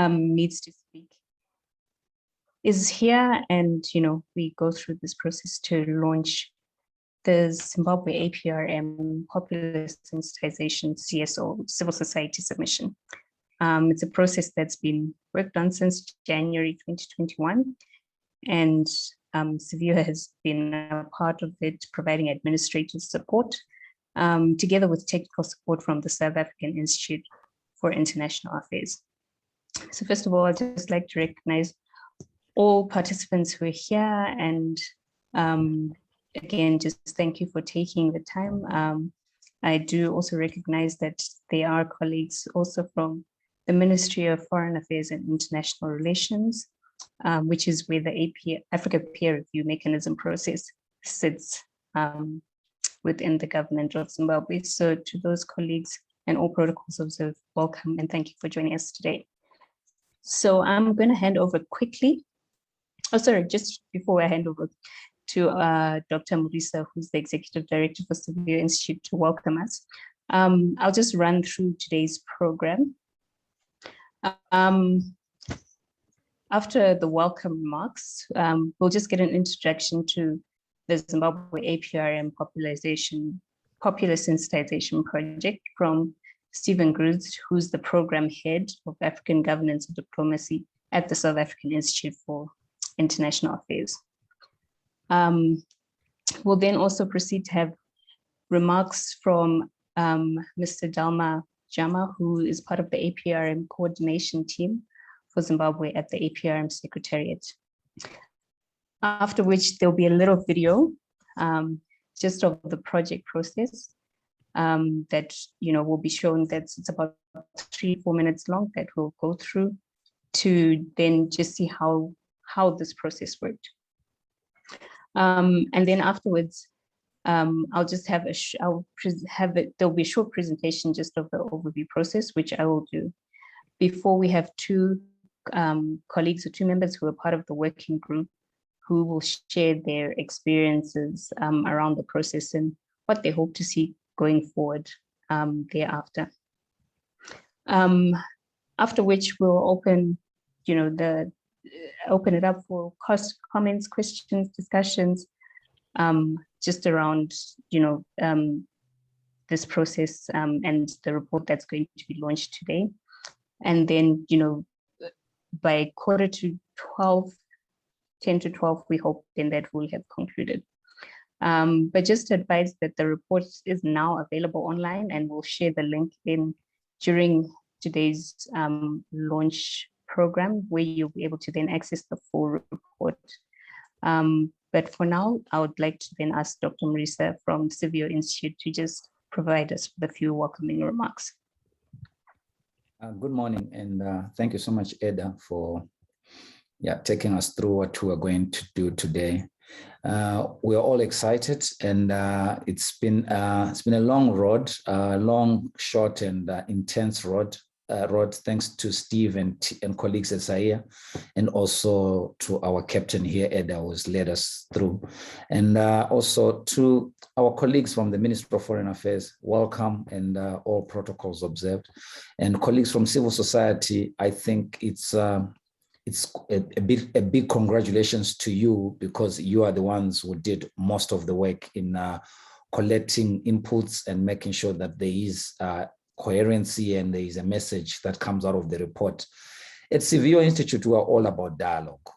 needs to speak is here, and we go through this process to launch the Zimbabwe Aprm Popular Sensitization CSO civil society submission. It's a process that's been worked on since January 2021, and Severe has been a part of it, providing administrative support, together with technical support from the South African Institute for International Affairs. So first of all, I'd just like to recognize all participants who are here, and again, just thank you for taking the time. I do also recognize that there are colleagues also from the Ministry of Foreign Affairs and International Relations, which is where the Africa Peer Review Mechanism process sits within the government of Zimbabwe. So to those colleagues and all protocols observed, welcome and thank you for joining us today. So I'm going to hand over quickly. Oh, sorry, just before I hand over to Dr. Murisa, who's the Executive Director for Severe Institute, to welcome us. I'll just run through today's program. After the welcome remarks, we'll just get an introduction to the Zimbabwe Aprm Popular Sensitization Project from Stephen Grooth, who's the Program Head of African Governance and Diplomacy at the South African Institute for International Affairs. We'll then also proceed to have remarks from Mr. Dalma Jama, who is part of the Aprm coordination team for Zimbabwe at the Aprm Secretariat. After which there'll be a little video just of the project process that will be shown. It's about 3-4 minutes long, that we'll go through to then just see how this process worked. And then afterwards, I'll just have there'll be a short presentation just of the overview process, which I will do before we have two colleagues or two members who are part of the working group who will share their experiences around the process and what they hope to see going forward thereafter. After which we'll open it up for comments, questions, discussions, just around this process and the report that's going to be launched today. And then by 10 to 12, we hope then that we'll have concluded. But just to advise that the report is now available online, and we'll share the link during today's launch program, where you'll be able to then access the full report. But for now, I would like to then ask Dr. Murisa from Severe Institute to just provide us with a few welcoming remarks. Good morning, and thank you so much, Eda, for taking us through what we are going to do today. We are all excited, and it's been a long road, long, short, and intense road. Thanks to Steve and colleagues at Zaire, and also to our captain here, Eda, who's led us through. And also to our colleagues from the Ministry of Foreign Affairs, welcome, and all protocols observed. And colleagues from civil society, I think it's a big congratulations to you, because you are the ones who did most of the work in collecting inputs and making sure that there is coherency and there is a message that comes out of the report. At Severe Institute, we are all about dialogue.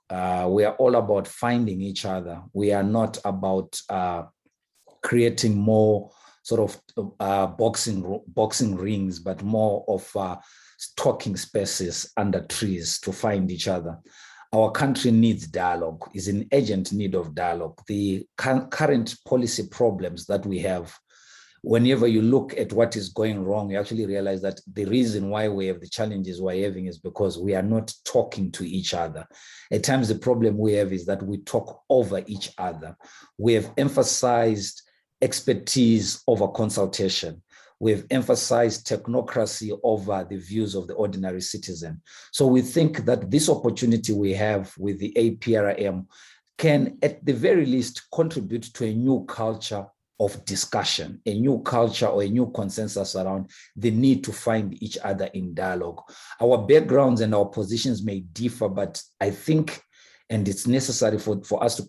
We are all about finding each other. We are not about creating more sort of boxing rings, but more of talking spaces under trees to find each other. Our country needs dialogue, is in urgent need of dialogue. The current policy problems that we have, whenever you look at what is going wrong, you actually realize that the reason why we have the challenges we're having is because we are not talking to each other. At times, the problem we have is that we talk over each other. We have emphasized expertise over consultation. We've emphasized technocracy over the views of the ordinary citizen. So we think that this opportunity we have with the APRM can, at the very least, contribute to a new culture of discussion, a new culture or a new consensus around the need to find each other in dialogue. Our backgrounds and our positions may differ, but I think, and it's necessary for us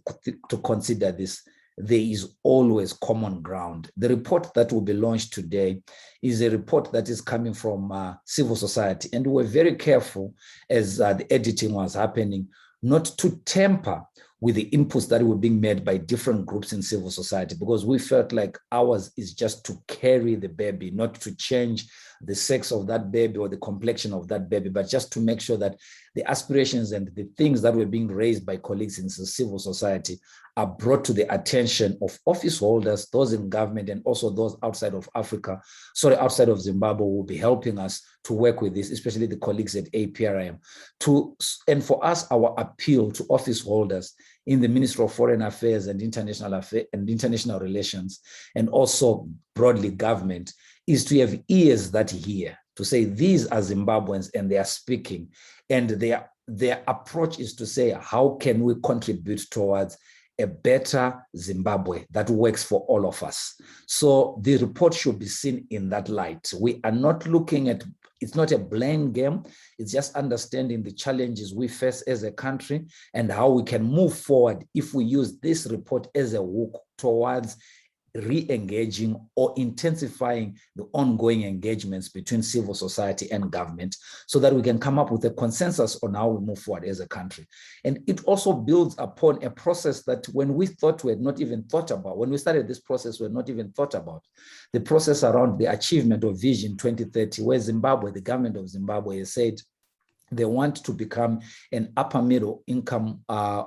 to consider this, there is always common ground. The report that will be launched today is a report that is coming from civil society. And we were very careful as the editing was happening not to tamper with the inputs that were being made by different groups in civil society, because we felt like ours is just to carry the baby, not to change the sex of that baby or the complexion of that baby, but just to make sure that the aspirations and the things that were being raised by colleagues in civil society are brought to the attention of office holders, those in government, and also those outside of outside of Zimbabwe, will be helping us to work with this, especially the colleagues at Aprm. And for us, our appeal to office holders in the Ministry of Foreign Affairs and International Relations, and also broadly government, is to have ears that hear, to say these are Zimbabweans and they are speaking, and their approach is to say, how can we contribute towards a better Zimbabwe that works for all of us? So the report should be seen in that light. We are not looking at, it's not a blame game, it's just understanding the challenges we face as a country and how we can move forward if we use this report as a hook towards re-engaging or intensifying the ongoing engagements between civil society and government, so that we can come up with a consensus on how we move forward as a country. And it also builds upon a process that when we thought we had not even thought about, when we started this process, we had not even thought about the process around the achievement of Vision 2030, where Zimbabwe, the government of Zimbabwe, has said they want to become an upper middle income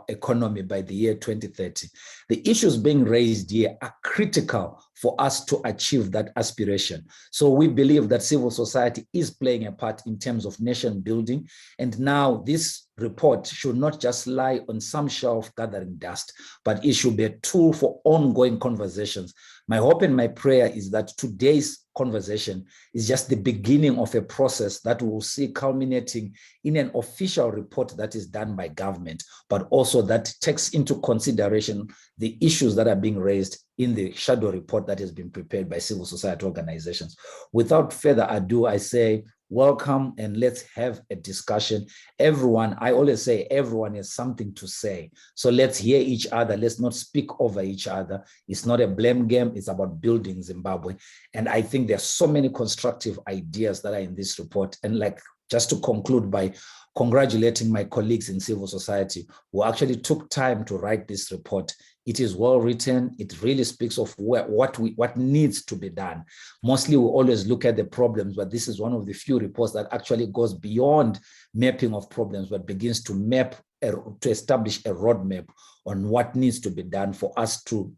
economy by the year 2030. The issues being raised here are critical for us to achieve that aspiration. So we believe that civil society is playing a part in terms of nation building. And now this report should not just lie on some shelf gathering dust, but it should be a tool for ongoing conversations. My hope and my prayer is that today's conversation is just the beginning of a process that we will see culminating in an official report that is done by government, but also that takes into consideration the issues that are being raised in the shadow report that has been prepared by civil society organizations. Without further ado, I say, welcome, and let's have a discussion. Everyone, I always say everyone has something to say. So let's hear each other. Let's not speak over each other. It's not a blame game. It's about building Zimbabwe. And I think there's so many constructive ideas that are in this report. And like, just to conclude by congratulating my colleagues in civil society who actually took time to write this report. It is well written. It really speaks of what needs to be done. Mostly we always look at the problems, but this is one of the few reports that actually goes beyond mapping of problems, but begins to to establish a roadmap on what needs to be done for us to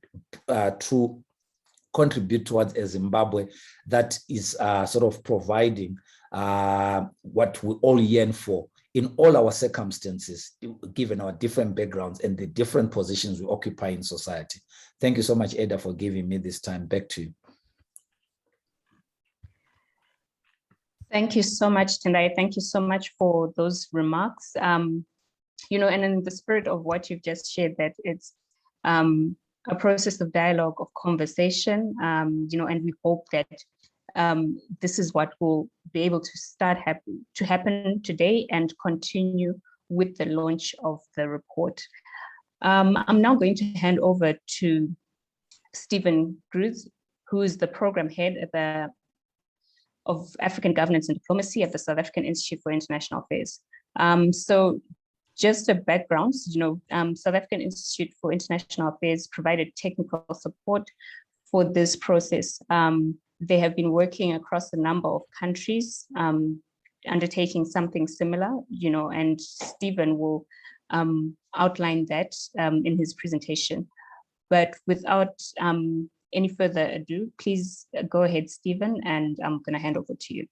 contribute towards a Zimbabwe that is sort of providing what we all yearn for in all our circumstances, given our different backgrounds and the different positions we occupy in society. Thank you so much, Ada, for giving me this time. Back to you. Thank you so much, Tendai. Thank you so much for those remarks. You know, and in the spirit of what you've just shared, that it's a process of dialogue, of conversation, you know, and we hope that this is what will be able to happen today and continue with the launch of the report. I'm now going to hand over to Stephen Gruz, who is the program head of African Governance and Diplomacy at the South African Institute for International Affairs. So just a background, you know, South African Institute for International Affairs provided technical support for this process. They have been working across a number of countries, undertaking something similar, you know, and Stephen will outline that in his presentation. But without any further ado, please go ahead, Stephen, and I'm going to hand over to you.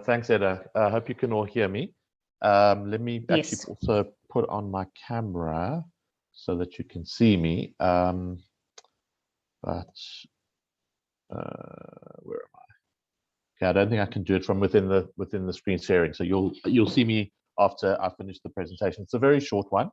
Thanks, Eda. I hope you can all hear me. Let me actually also put on my camera so that you can see me. Where am I? Okay, I don't think I can do it from within the screen sharing. So you'll see me after I finish the presentation. It's a very short one.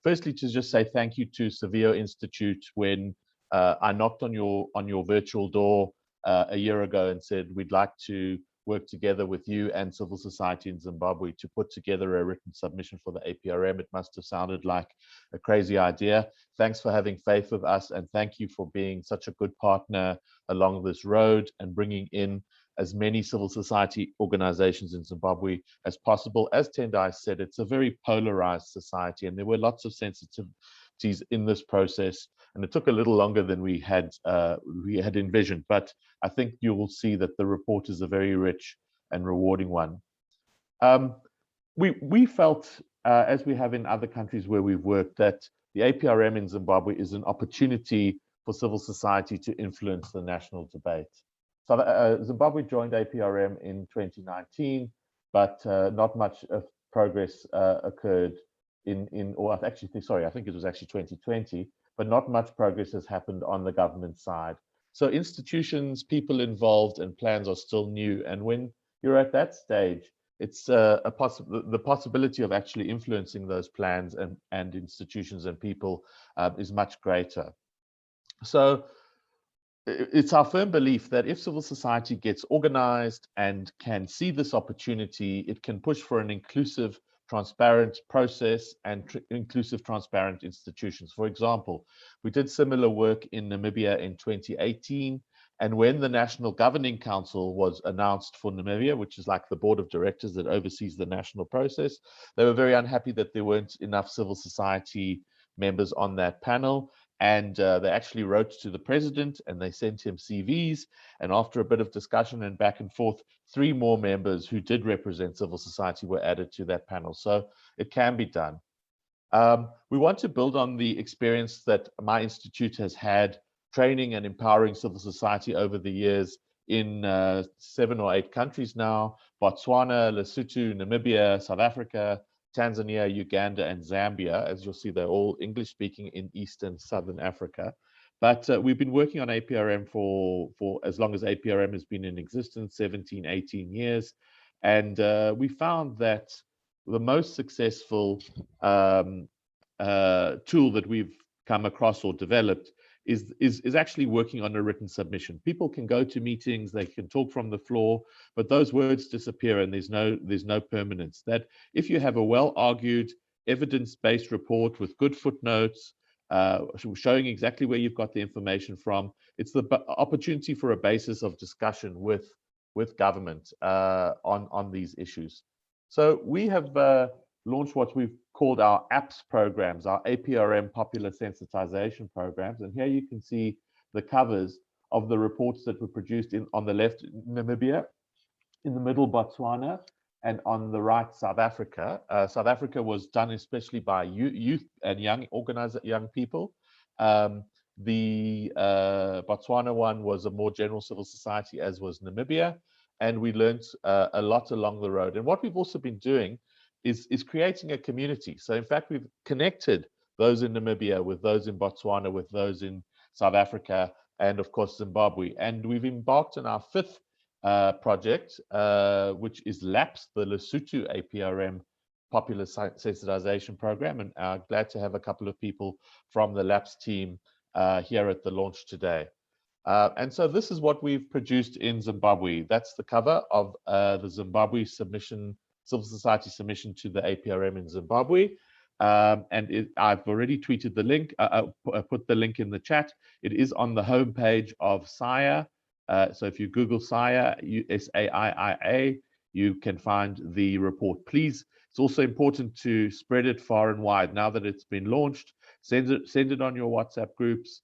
Firstly, to just say thank you to Savio Institute. When I knocked on your virtual door a year ago and said, we'd like to work together with you and civil society in Zimbabwe to put together a written submission for the APRM. It must have sounded like a crazy idea. Thanks for having faith with us, and thank you for being such a good partner along this road and bringing in as many civil society organizations in Zimbabwe as possible. As Tendai said, it's a very polarized society, and there were lots of sensitivities in this process, and it took a little longer than we had envisioned, but I think you will see that the report is a very rich and rewarding one. We felt, as we have in other countries where we've worked, that the APRM in Zimbabwe is an opportunity for civil society to influence the national debate. So Zimbabwe joined APRM in 2019, but not much of progress occurred I think it was actually 2020, but not much progress has happened on the government side. So institutions, people involved, and plans are still new. And when you're at that stage, it's the possibility of actually influencing those plans and institutions and people is much greater. So it's our firm belief that if civil society gets organized and can see this opportunity, it can push for an inclusive, transparent process and inclusive, transparent institutions. For example, we did similar work in Namibia in 2018. And when the National Governing Council was announced for Namibia, which is like the board of directors that oversees the national process, they were very unhappy that there weren't enough civil society members on that panel. And they actually wrote to the president and they sent him CVs. And after a bit of discussion and back and forth, 3 more members who did represent civil society were added to that panel. So it can be done. We want to build on the experience that my institute has had training and empowering civil society over the years in 7 or 8 countries now: Botswana, Lesotho, Namibia, South Africa, Tanzania, Uganda, and Zambia. As you'll see, they're all English speaking in East and Southern Africa. But we've been working on APRM for as long as APRM has been in existence, 17, 18 years. And we found that the most successful tool that we've come across or developed is actually working on a written submission. People can go to meetings, they can talk from the floor, but those words disappear and there's no permanence. That if you have a well-argued, evidence-based report with good footnotes, showing exactly where you've got the information from, it's the opportunity for a basis of discussion with government on these issues. So we have launched what we've called our APS programs, our APRM Popular Sensitization programs. And here you can see the covers of the reports that were produced on the left, Namibia, in the middle, Botswana, and on the right, South Africa. South Africa was done especially by youth and young people. The Botswana one was a more general civil society, as was Namibia. And we learned a lot along the road. And what we've also been doing is creating a community. So in fact, we've connected those in Namibia with those in Botswana, with those in South Africa, and of course, Zimbabwe. And we've embarked on our 5th project, which is LAPS, the Lesotho APRM Popular Sensitization Program. And I'm glad to have a couple of people from the LAPS team here at the launch today. And so this is what we've produced in Zimbabwe. That's the cover of the Zimbabwe submission, civil society submission to the APRM in Zimbabwe. I've already tweeted the link, put the link in the chat. It is on the homepage of SAIA. So if you Google SAIA, SAIIA, you can find the report. Please, it's also important to spread it far and wide. Now that it's been launched, send it on your WhatsApp groups,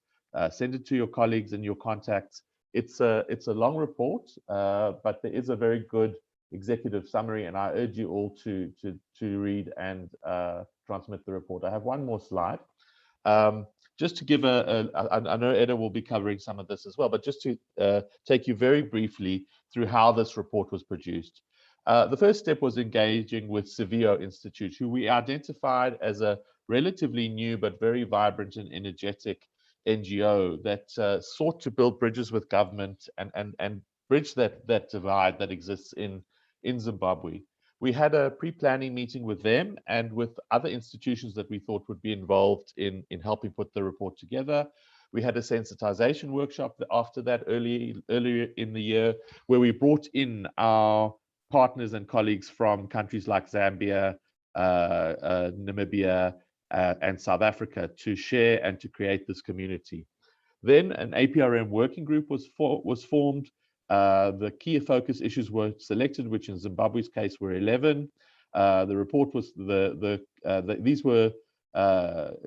send it to your colleagues and your contacts. It's a long report, but there is a very good executive summary, and I urge you all to read and transmit the report. I have one more slide. Just to give I know Eda will be covering some of this as well, but just to take you very briefly through how this report was produced. The first step was engaging with Civio Institute, who we identified as a relatively new but very vibrant and energetic NGO that sought to build bridges with government and bridge that divide that exists in Zimbabwe. We had a pre-planning meeting with them and with other institutions that we thought would be involved in helping put the report together. We had a sensitization workshop after that earlier in the year, where we brought in our partners and colleagues from countries like Zambia, Namibia, and South Africa to share and to create this community. Then an APRM working group was formed. The key focus issues were selected, which in Zimbabwe's case were 11. The report was these were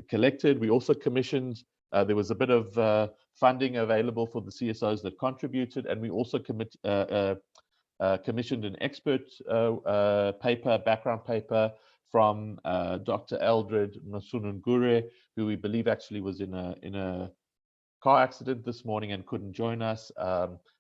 collected. We also commissioned. There was a bit of funding available for the CSOs that contributed, and we also commissioned an expert background paper from Dr. Eldred Masunungure, who we believe actually was in a car accident this morning and couldn't join us.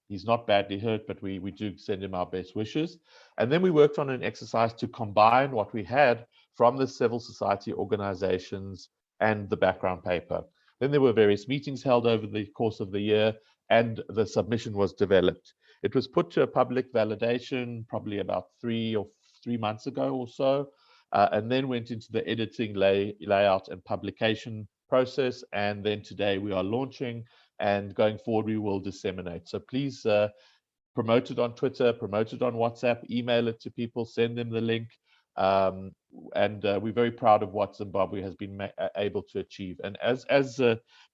He's not badly hurt, but we do send him our best wishes. And then we worked on an exercise to combine what we had from the civil society organizations and the background paper. Then there were various meetings held over the course of the year, and the submission was developed. It was put to a public validation probably about 3 months ago or so, and then went into the editing, layout, and publication process. And then today we are launching, and going forward we will disseminate. So please promote it on Twitter, promote it on WhatsApp, email it to people, send them the link. And we're very proud of what Zimbabwe has been able to achieve. And as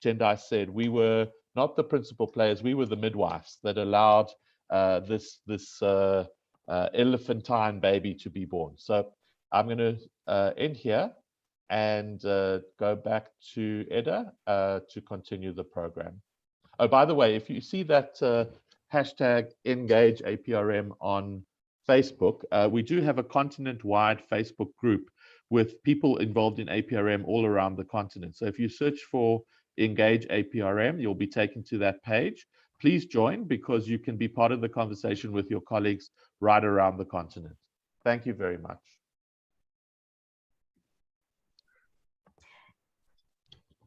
Tendai said, we were not the principal players, we were the midwives that allowed this elephantine baby to be born. So I'm going to end here and go back to Eda to continue the program. Oh, by the way, if you see that hashtag Engage APRM on Facebook, we do have a continent-wide Facebook group with people involved in APRM all around the continent. So if you search for Engage APRM, you'll be taken to that page. Please join, because you can be part of the conversation with your colleagues right around the continent. Thank you very much.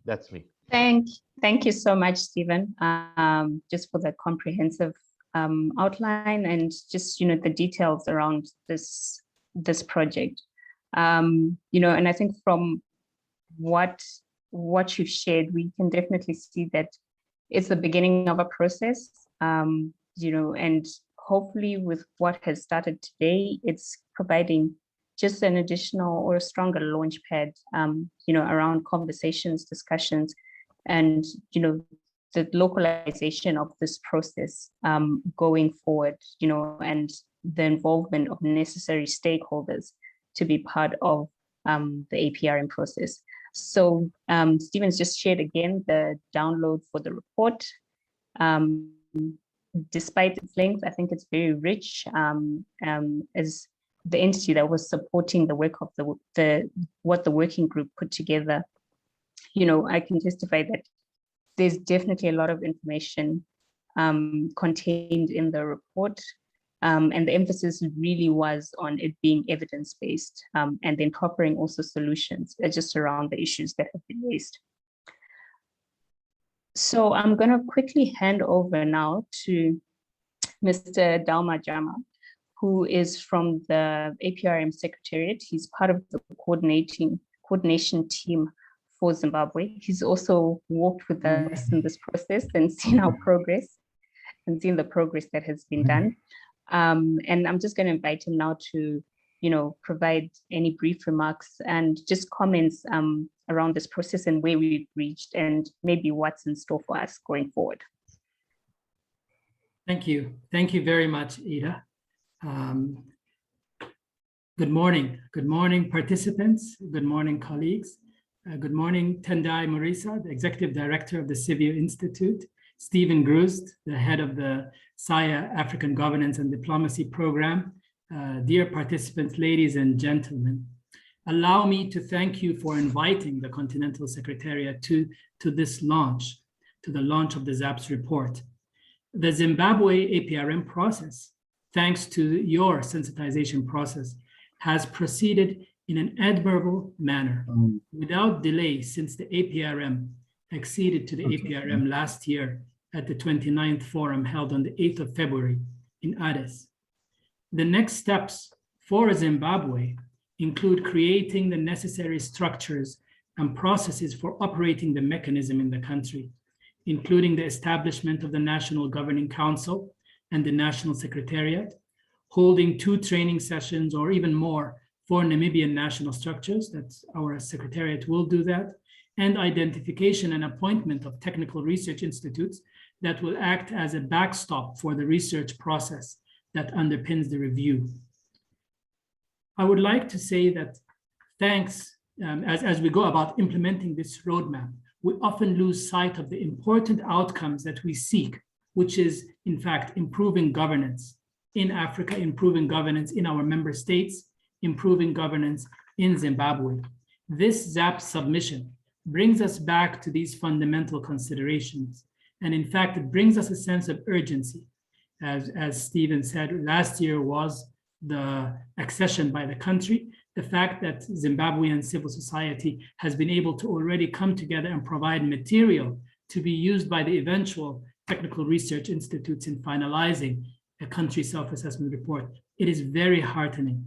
That's me. Thank you so much, Stephen, just for the comprehensive outline and just, the details around this project. And I think from what you've shared, we can definitely see that it's the beginning of a process, and hopefully with what has started today, it's providing just an additional or a stronger launch pad, around conversations, discussions, and, the localization of this process going forward, and the involvement of necessary stakeholders to be part of the APRM process. So Stephen's just shared again the download for the report. Despite its length, I think it's very rich, as the entity that was supporting the work of what the working group put together. I can testify that there's definitely a lot of information contained in the report, and the emphasis really was on it being evidence-based, and then incorporating also solutions just around the issues that have been raised. So I'm going to quickly hand over now to Mr. Dalma Jama, who is from the APRM Secretariat. He's part of the coordination team for Zimbabwe. He's also worked with us in this process and seen our progress and seen the progress that has been done. And I'm just going to invite him now to, provide any brief remarks and just comments around this process and where we've reached and maybe what's in store for us going forward. Thank you. Thank you very much, Ida. Good morning. Good morning, participants. Good morning, colleagues. Good morning, Tendai Marisa, the Executive Director of the Civil Institute, Stephen Grust, the head of the SAIA African Governance and Diplomacy Program. Dear participants, ladies and gentlemen, allow me to thank you for inviting the Continental Secretariat to this launch, to the launch of the ZAPS report. The Zimbabwe APRM process, thanks to your sensitization process, has proceeded in an admirable manner without delay since the APRM acceded to the APRM last year at the 29th forum held on the 8th of February in Addis. The next steps for Zimbabwe include creating the necessary structures and processes for operating the mechanism in the country, including the establishment of the National Governing Council and the National Secretariat, holding 2 training sessions or even more for Namibian national structures, that's our Secretariat will do that, and identification and appointment of technical research institutes that will act as a backstop for the research process that underpins the review. I would like to say that thanks, as we go about implementing this roadmap, we often lose sight of the important outcomes that we seek, which is in fact improving governance in Africa, improving governance in our member states, improving governance in Zimbabwe. This ZAP submission brings us back to these fundamental considerations. And in fact, it brings us a sense of urgency. As Stephen said, last year was the accession by the country. The fact that Zimbabwean civil society has been able to already come together and provide material to be used by the eventual technical research institutes in finalizing a country self-assessment report. It is very heartening.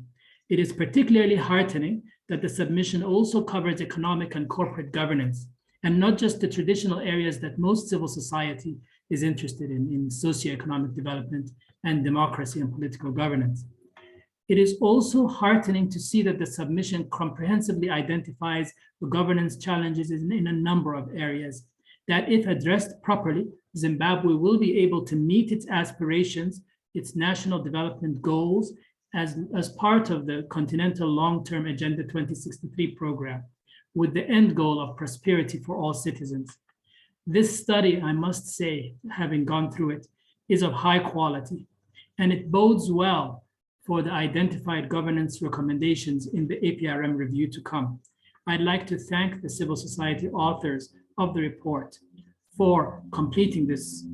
It is particularly heartening that the submission also covers economic and corporate governance, and not just the traditional areas that most civil society is interested in socioeconomic development and democracy and political governance. It is also heartening to see that the submission comprehensively identifies the governance challenges in a number of areas that, if addressed properly, Zimbabwe will be able to meet its aspirations, its national development goals, as part of the Continental Long-Term Agenda 2063 program, with the end goal of prosperity for all citizens. This study, I must say, having gone through it, is of high quality, and it bodes well for the identified governance recommendations in the Aprm review to come. I'd like to thank the civil society authors of the report for completing this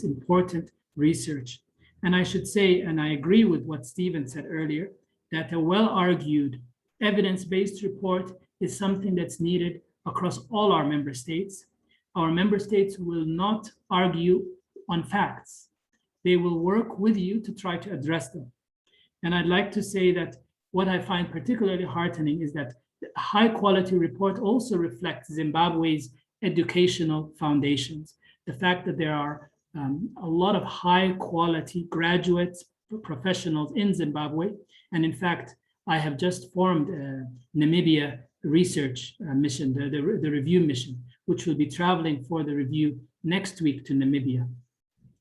important research. And I should say, and I agree with what Stephen said earlier, that a well-argued, evidence-based report is something that's needed across all our member states. Our member states will not argue on facts. They will work with you to try to address them. And I'd like to say that what I find particularly heartening is that the high-quality report also reflects Zimbabwe's educational foundations. The fact that there are a lot of high-quality graduates, professionals in Zimbabwe. And in fact, I have just formed a Namibia research mission, the review mission, which will be traveling for the review next week to Namibia.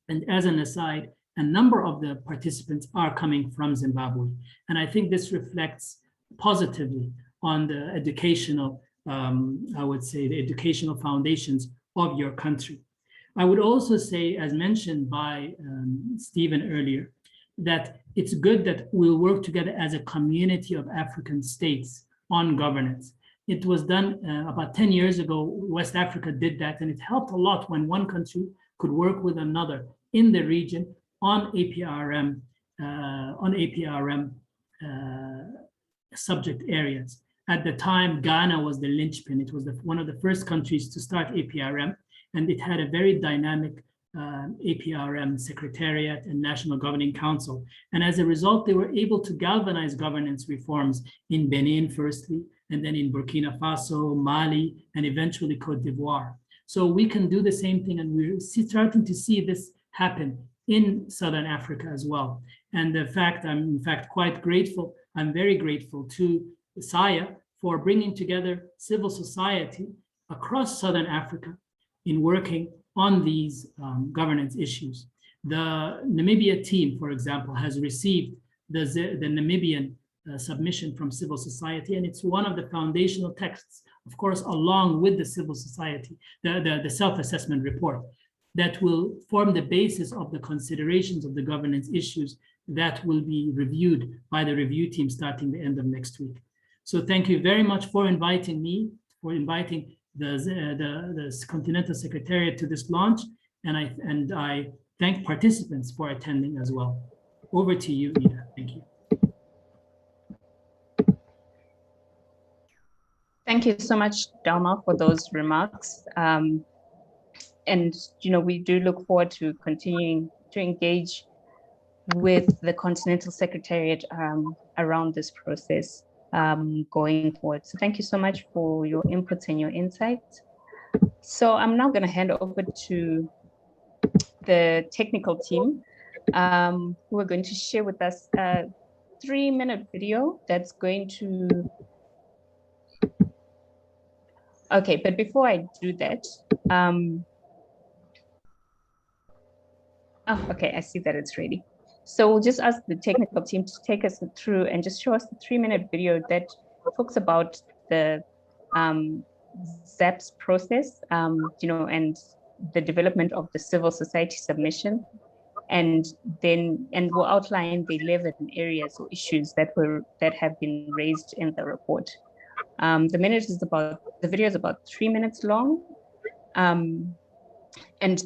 And as an aside, a number of the participants are coming from Zimbabwe. And I think this reflects positively on the educational, I would say, the educational foundations of your country. I would also say, as mentioned by Stephen earlier, that it's good that we'll work together as a community of African states on governance. It was done about 10 years ago. West Africa did that, and it helped a lot when one country could work with another in the region on Aprm subject areas. At the time, Ghana was the linchpin. It was one of the first countries to start Aprm, and it had a very dynamic Aprm Secretariat and National Governing Council. And as a result, they were able to galvanize governance reforms in Benin firstly, and then in Burkina Faso, Mali, and eventually Cote d'Ivoire. So we can do the same thing, and we're starting to see this happen in Southern Africa as well. And the fact, I'm in fact quite grateful, I'm very grateful to SAIA for bringing together civil society across Southern Africa in working on these governance issues. The Namibia team, for example, has received the Namibian submission from civil society, and it's one of the foundational texts, of course, along with the civil society, the self-assessment report, that will form the basis of the considerations of the governance issues that will be reviewed by the review team starting the end of next week. So thank you very much for inviting me, for inviting the Continental Secretariat to this launch, and I thank participants for attending as well. Over to you, Ida. Thank you. Thank you so much, Dalma, for those remarks. And we do look forward to continuing to engage with the Continental Secretariat around this process going forward. So thank you so much for your inputs and your insights. So I'm now going to hand over to the technical team, who are going to share with us a 3-minute video that's going to... Okay, but before I do that, oh, okay, I see that it's ready. So we'll just ask the technical team to take us through and just show us the 3-minute video that talks about the ZAPS process, and the development of the civil society submission, and we'll outline the 11 areas or issues that have been raised in the report. The video is about 3 minutes long, and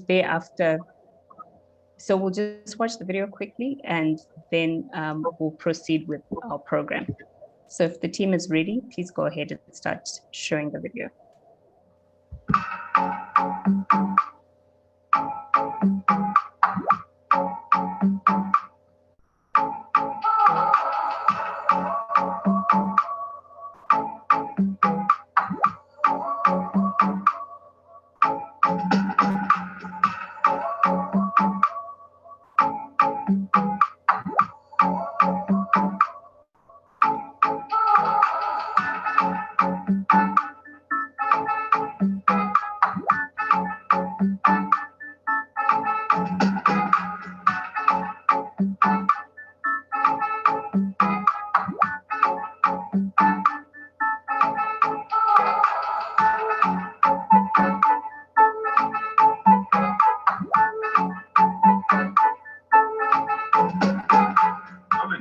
thereafter, so we'll just watch the video quickly, and then we'll proceed with our program. So if the team is ready, please go ahead and start showing the video.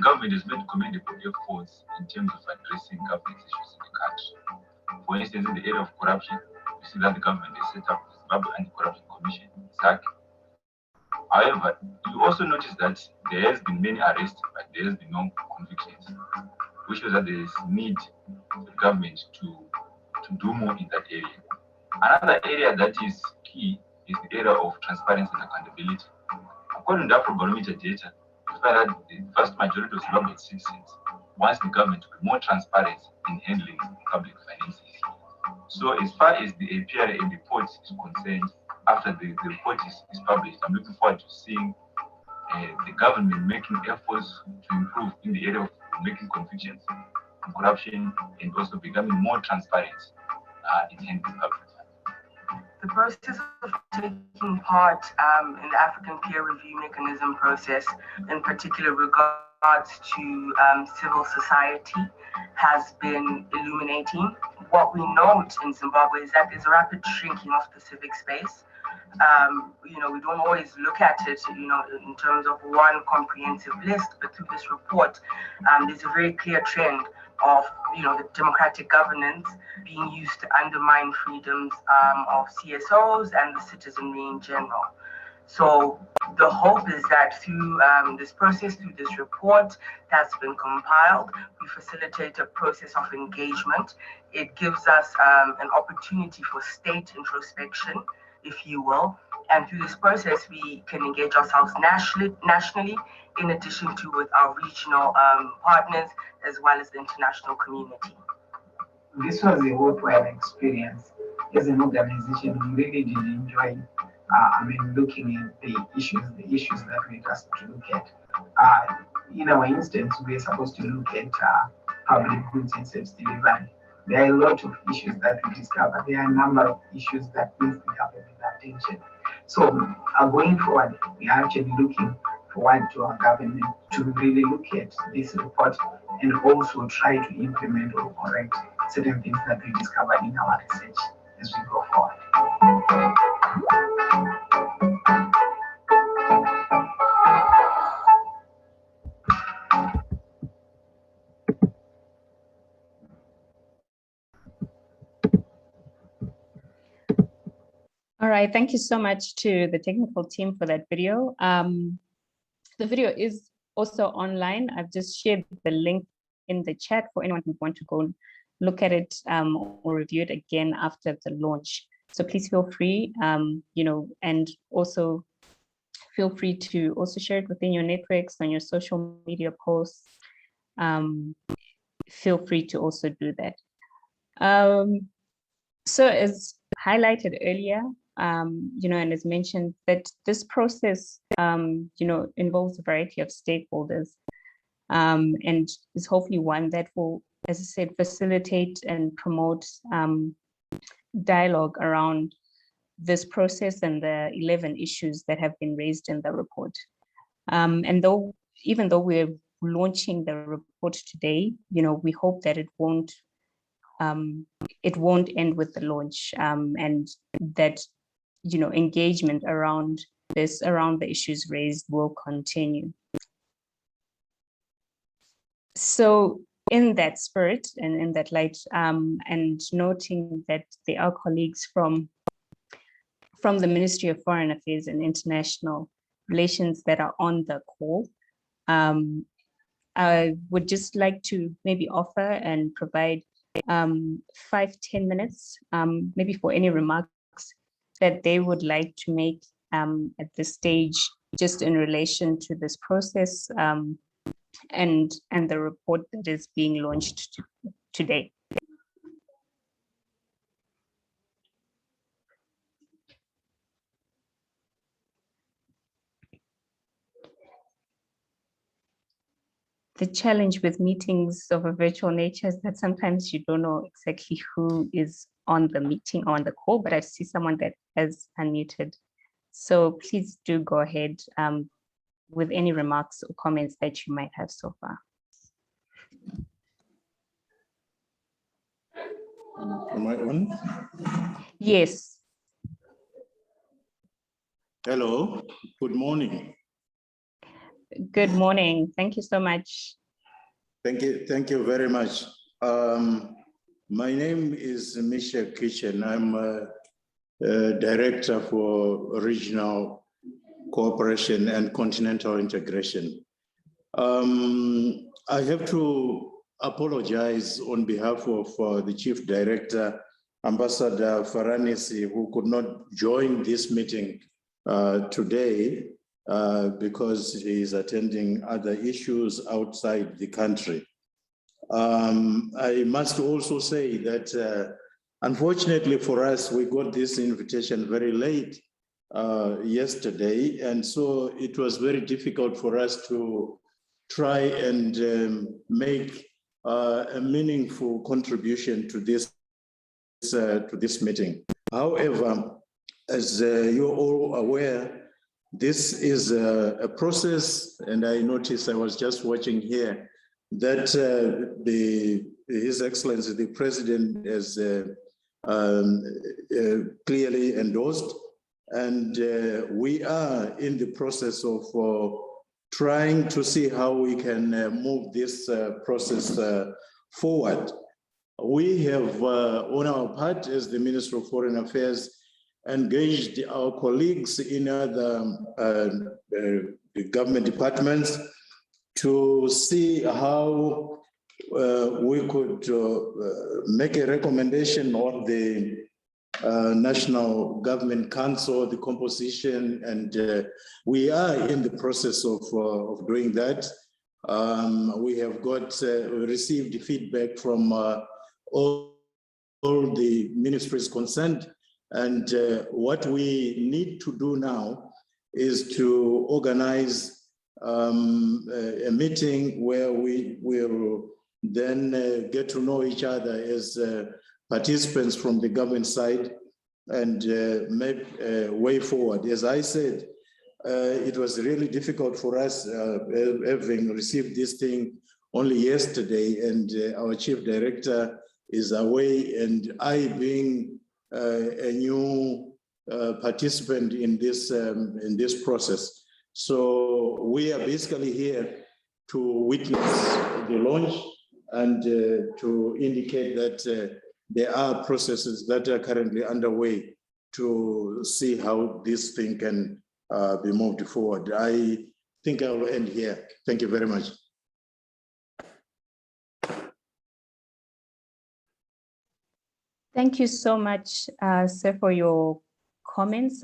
Government has made commendable efforts in terms of addressing governance issues in the country. For instance, in the area of corruption, we see that the government has set up the Zimbabwe Anti-Corruption Commission, ZAC. However, you also notice that there has been many arrests, but there has been no convictions, which shows that there is need for the government to do more in that area. Another area that is key is the area of transparency and accountability. According to Afrobarometer data, we find that the vast majority of Zimbabwean citizens wants the government to be more transparent in handling public finances. So as far as the Aprm report is concerned, after the report is published, I'm looking forward to seeing the government making efforts to improve in the area of making convictions on corruption and also becoming more transparent in handling public funds. The process of taking part in the African peer review mechanism process, in particular regards to civil society, has been illuminating. What we note in Zimbabwe is that there's a rapid shrinking of the civic space. We don't always look at it, in terms of one comprehensive list, but through this report, there's a very clear trend of, the democratic governance being used to undermine freedoms of CSOs and the citizenry in general. So the hope is that through this process, through this report that's been compiled, we facilitate a process of engagement. It gives us an opportunity for state introspection, if you will. And through this process, we can engage ourselves nationally, in addition to with our regional partners, as well as the international community. This was a worthwhile experience. As an organization, we really did enjoy looking at the issues that we asked to look at. In our instance, we are supposed to look at public goods and service delivery. There are a lot of issues that we discovered. There are a number of issues that need to have attention. So going forward, we are actually looking forward to our government to really look at this report and also try to implement or correct certain things that we discovered in our research as we go forward. All right, thank you so much to the technical team for that video. The video is also online. I've just shared the link in the chat for anyone who wants to go look at it or review it again after the launch. So please feel free, and also feel free to also share it within your networks, on your social media posts. Feel free to also do that. So as highlighted earlier, and as mentioned, that this process, involves a variety of stakeholders, and is hopefully one that will, as I said, facilitate and promote dialogue around this process and the 11 issues that have been raised in the report. And even though we're launching the report today, we hope that it won't end with the launch, and that engagement around the issues raised will continue. So in that spirit and in that light, and noting that there are colleagues from the Ministry of Foreign Affairs and International Relations that are on the call, I would just like to maybe offer and provide 5-10 minutes, maybe for any remarks that they would like to make at this stage, just in relation to this process and the report that is being launched today. The challenge with meetings of a virtual nature is that sometimes you don't know exactly who is on the meeting or on the call, but I see someone that has unmuted. So please do go ahead with any remarks or comments that you might have so far. Am I on? Yes. Hello, good morning. Good morning. Thank you so much. Thank you very much. My name is Misha Kitchen. I'm a director for regional cooperation and continental integration. I have to apologize on behalf of the chief director, Ambassador Faranisi, who could not join this meeting today because he is attending other issues outside the country. I must also say that unfortunately for us, we got this invitation very late yesterday, and so it was very difficult for us to try and make a meaningful contribution to this meeting. However, as you're all aware, this is a process, and I noticed, I was just watching here, that His Excellency, the President, has clearly endorsed, and we are in the process of trying to see how we can move this process forward. We have, on our part, as the Minister of Foreign Affairs, engaged our colleagues in other government departments to see how we could make a recommendation on the National Government Council, the composition, and we are in the process of doing that. We have received feedback from all the ministries concerned, and what we need to do now is to organize a meeting where we will then get to know each other as participants from the government side and make a way forward. As I said, it was really difficult for us having received this thing only yesterday, and our chief director is away, and I being a new participant in this process. So we are basically here to witness the launch and to indicate that there are processes that are currently underway to see how this thing can be moved forward. I think I will end here. Thank you very much. Thank you so much, sir, for your comments.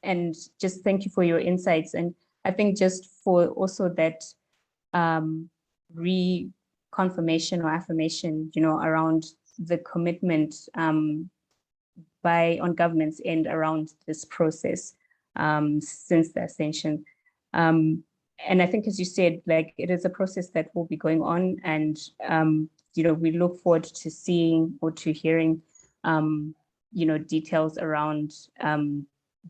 And just thank you for your insights. And I think just for also that reconfirmation or affirmation, around the commitment on government's end around this process since the ascension. And I think, as you said, like, it is a process that will be going on, and we look forward to seeing or to hearing details around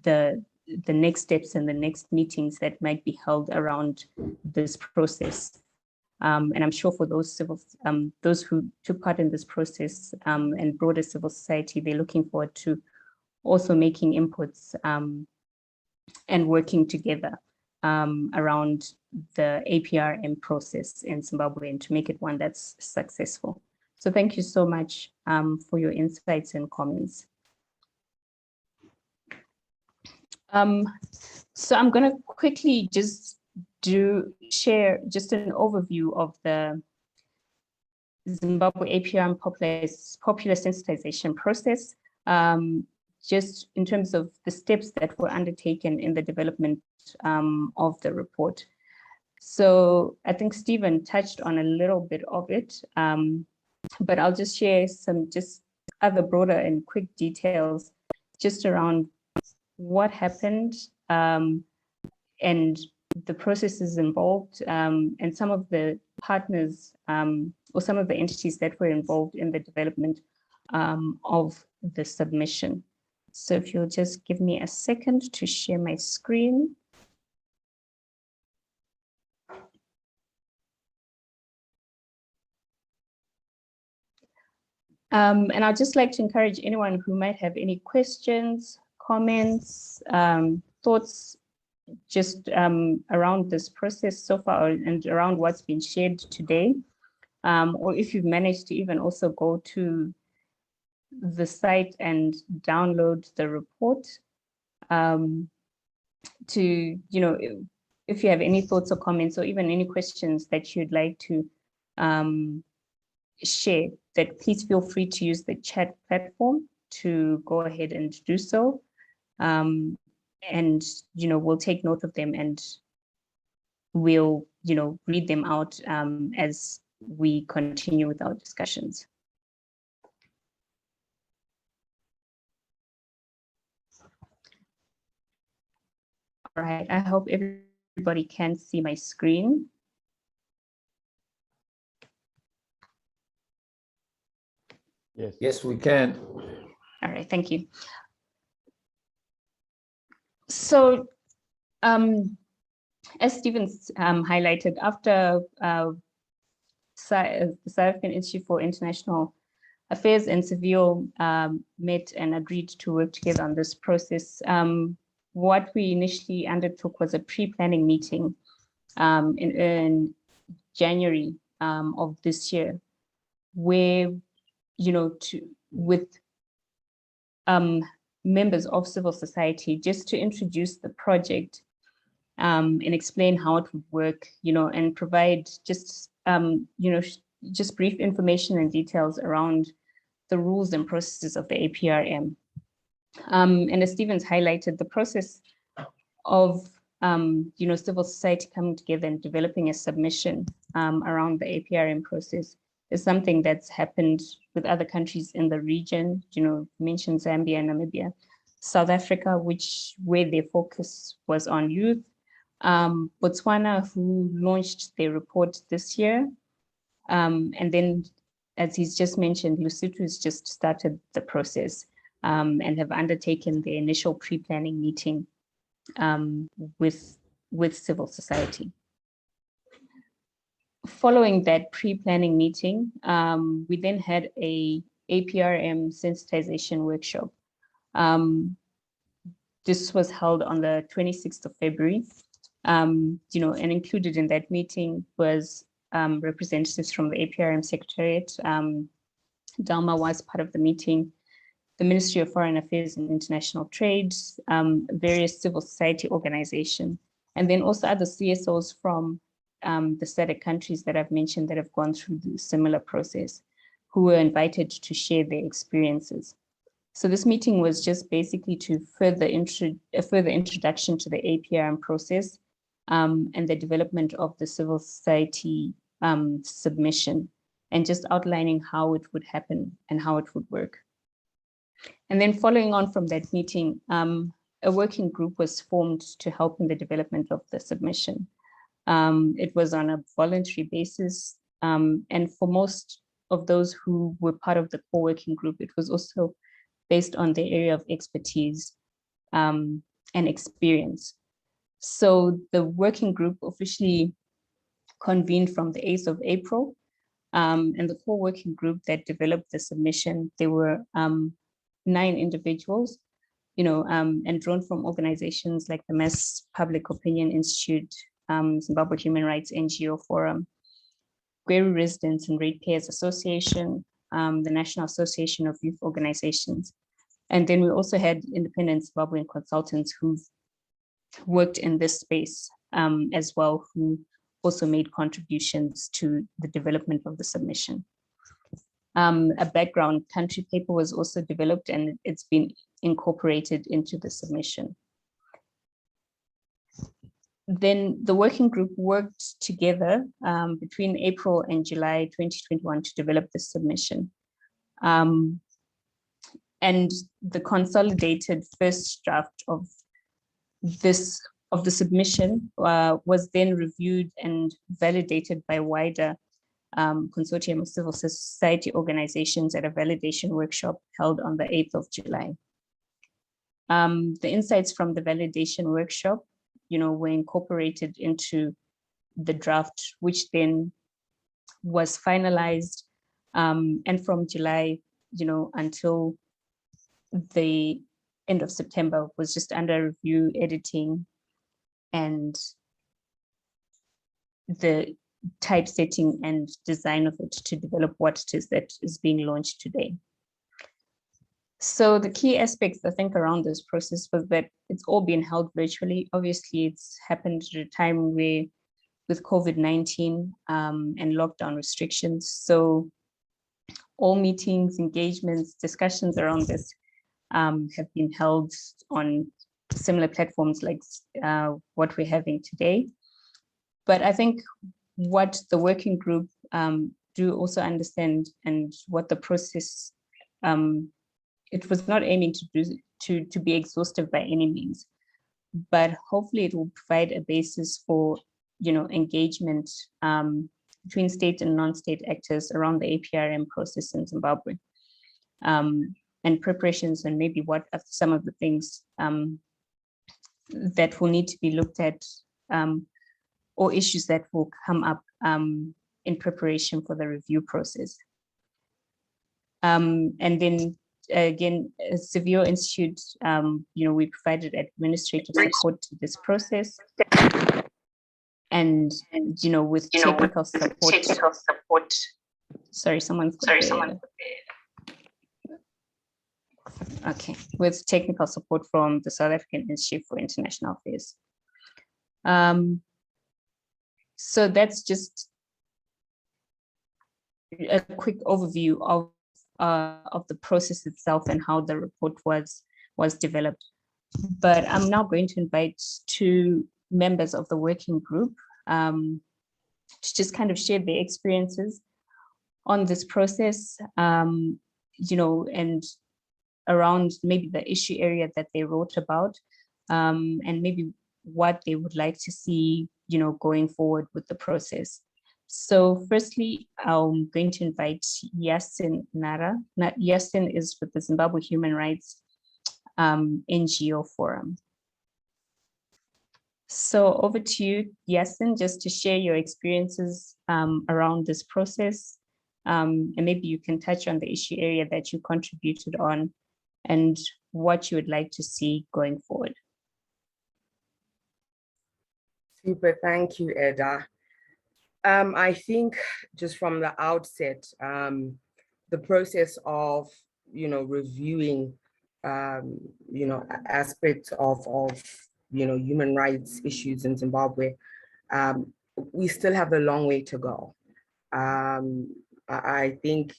the next steps and the next meetings that might be held around this process. And I'm sure for those those who took part in this process and broader civil society, they're looking forward to also making inputs and working together around the APRM process in Zimbabwe, and to make it one that's successful. So thank you so much for your insights and comments. So I'm going to quickly just share just an overview of the Zimbabwe Aprm popular sensitization process, just in terms of the steps that were undertaken in the development of the report. So I think Stephen touched on a little bit of it, but I'll just share some just other broader and quick details just around what happened and the processes involved, and some of the partners or some of the entities that were involved in the development of the submission. So if you'll just give me a second to share my screen. And I'd just like to encourage anyone who might have any questions, comments, thoughts just around this process so far and around what's been shared today, or if you've managed to even also go to the site and download the report, to, if you have any thoughts or comments or even any questions that you'd like to share, that please feel free to use the chat platform to go ahead and do so. And, we'll take note of them, and we'll, read them out as we continue with our discussions. All right, I hope everybody can see my screen. Yes, we can. All right, thank you. So, as Stephen's highlighted, after the South African Institute for International Affairs and Seville met and agreed to work together on this process, what we initially undertook was a pre-planning meeting in January of this year, where, with members of civil society, just to introduce the project and explain how it would work, and provide just, just brief information and details around the rules and processes of the APRM. And as Stephen's highlighted, the process of, civil society coming together and developing a submission around the APRM process is something that's happened with other countries in the region. Mentioned Zambia and Namibia, South Africa, where their focus was on youth, Botswana, who launched their report this year, and then, as he's just mentioned, Lesotho has just started the process and have undertaken the initial pre-planning meeting with civil society. Following that pre-planning meeting, we then had a APRM sensitization workshop. This was held on the 26th of February, and included in that meeting was representatives from the APRM Secretariat. Dalma was part of the meeting, the Ministry of Foreign Affairs and International Trade, various civil society organizations, and then also other CSOs from the SADC countries that I've mentioned that have gone through the similar process, who were invited to share their experiences. So this meeting was just basically to a further introduction to the APRM process and the development of the civil society submission. and just outlining how it would happen and how it would work. And then following on from that meeting, a working group was formed to help in the development of the submission. It was on a voluntary basis, and for most of those who were part of the core working group, it was also based on their area of expertise and experience. So the working group officially convened from the 8th of April, and the core working group that developed the submission, there were 9 individuals, and drawn from organizations like the Mass Public Opinion Institute, Zimbabwe Human Rights NGO Forum, Gweru Residents and Ratepayers Association, the National Association of Youth Organizations. And then we also had independent Zimbabwean consultants who've worked in this space as well, who also made contributions to the development of the submission. A background country paper was also developed, and it's been incorporated into the submission. Then the working group worked together between April and July 2021 to develop the submission. And the consolidated first draft of the submission was then reviewed and validated by wider consortium of civil society organizations at a validation workshop held on the 8th of July. The insights from the validation workshop, were incorporated into the draft, which then was finalized. And from July, until the end of September was just under review, editing, and the typesetting and design of it to develop what it is that is being launched today. So the key aspects, I think, around this process was that it's all been held virtually. Obviously, it's happened at a time where with COVID-19 and lockdown restrictions. So all meetings, engagements, discussions around this have been held on similar platforms like what we're having today. But I think what the working group do also understand, and what the process, it was not aiming to be exhaustive by any means, but hopefully it will provide a basis for engagement between state and non-state actors around the APRM process in Zimbabwe, and preparations, and maybe what are some of the things that will need to be looked at, or issues that will come up in preparation for the review process. And then again, Severe Institute, we provided administrative support to this process, and with technical support. Sorry, someone's okay, with technical support from the South African Institute for International Affairs. So that's just a quick overview of the process itself and how the report was developed. But I'm now going to invite 2 members of the working group to just kind of share their experiences on this process, and around maybe the issue area that they wrote about, and maybe what they would like to see, going forward with the process. So firstly, I'm going to invite Yasin Nara. Yasin is with the Zimbabwe Human Rights NGO Forum. So over to you, Yasin, just to share your experiences around this process, and maybe you can touch on the issue area that you contributed on and what you would like to see going forward. Super, thank you, Eda. I think just from the outset, the process of, reviewing, aspects of human rights issues in Zimbabwe, we still have a long way to go. I think,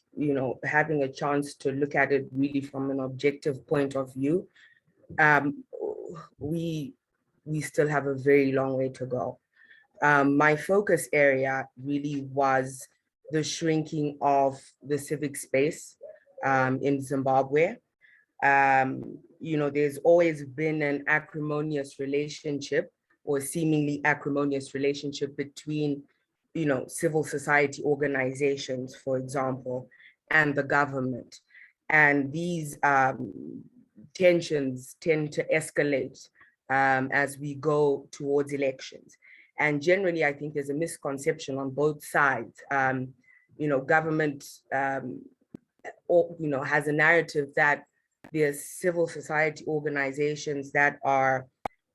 having a chance to look at it really from an objective point of view, we still have a very long way to go. My focus area really was the shrinking of the civic space in Zimbabwe. There's always been an acrimonious relationship or seemingly acrimonious relationship between, civil society organizations, for example, and the government. And these tensions tend to escalate as we go towards elections. And generally, I think there's a misconception on both sides. Government, has a narrative that there's civil society organizations that are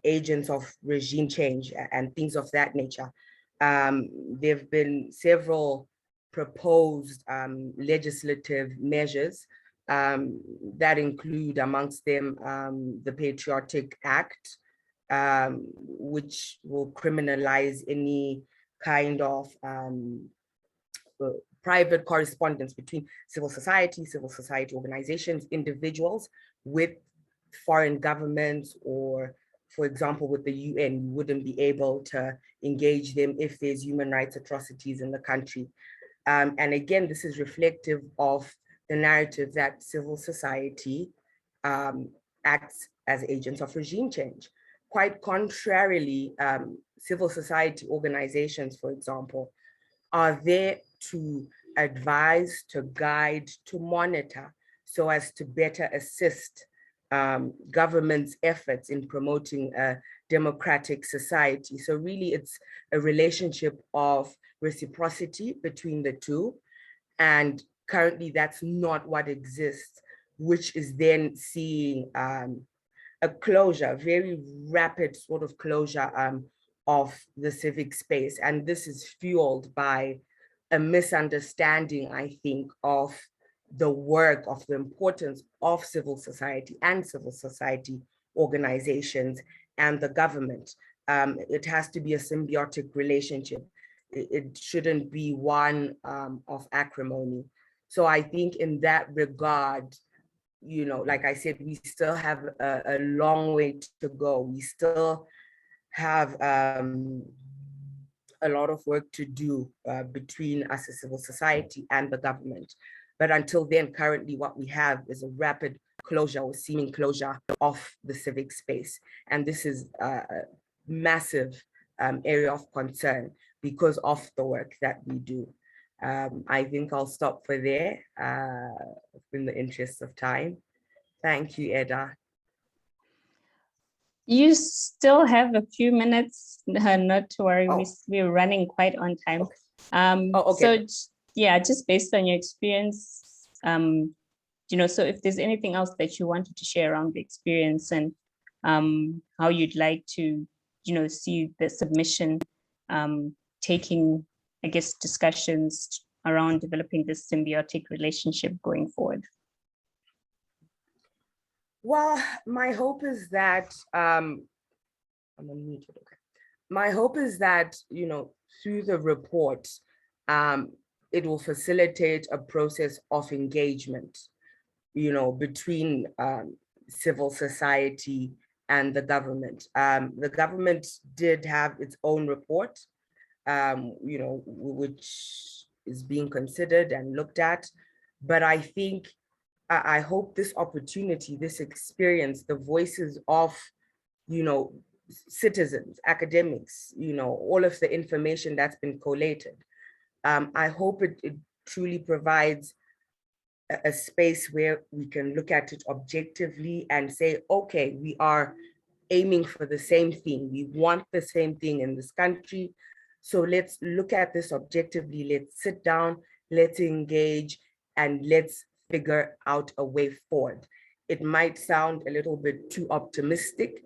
agents of regime change and things of that nature. There have been several proposed legislative measures that include amongst them the Patriotic Act, which will criminalize any kind of private correspondence between civil society organizations, individuals with foreign governments, or for example, with the UN, you wouldn't be able to engage them if there's human rights atrocities in the country. And again, this is reflective of the narrative that civil society acts as agents of regime change. Quite contrarily, civil society organizations, for example, are there to advise, to guide, to monitor, so as to better assist government's efforts in promoting a democratic society. So really, it's a relationship of reciprocity between the two. And currently, that's not what exists, which is then seeing a closure, very rapid sort of closure of the civic space. And this is fueled by a misunderstanding, I think, of the work, of the importance of civil society and civil society organizations and the government. It has to be a symbiotic relationship. It shouldn't be one of acrimony. So I think in that regard, like I said, we still have a long way to go. We still have a lot of work to do between us as civil society and the government. But until then, currently what we have is a rapid closure or seeming closure of the civic space. And this is a massive area of concern because of the work that we do. I think I'll stop for there in the interest of time. Thank you, Eda. You still have a few minutes, not to worry, we're running quite on time. Okay. So yeah, just based on your experience, so if there's anything else that you wanted to share around the experience and how you'd like to, see the submission taking, I guess, discussions around developing this symbiotic relationship going forward. Well, my hope is that, I'm unmuted, okay. My hope is that, through the report, it will facilitate a process of engagement, between civil society and the government. The government did have its own report, which is being considered and looked at, but I hope this opportunity, this experience, the voices of, citizens, academics, all of the information that's been collated. I hope it truly provides a space where we can look at it objectively and say, okay, we are aiming for the same thing. We want the same thing in this country. So let's look at this objectively. Let's sit down, let's engage, and let's figure out a way forward. It might sound a little bit too optimistic,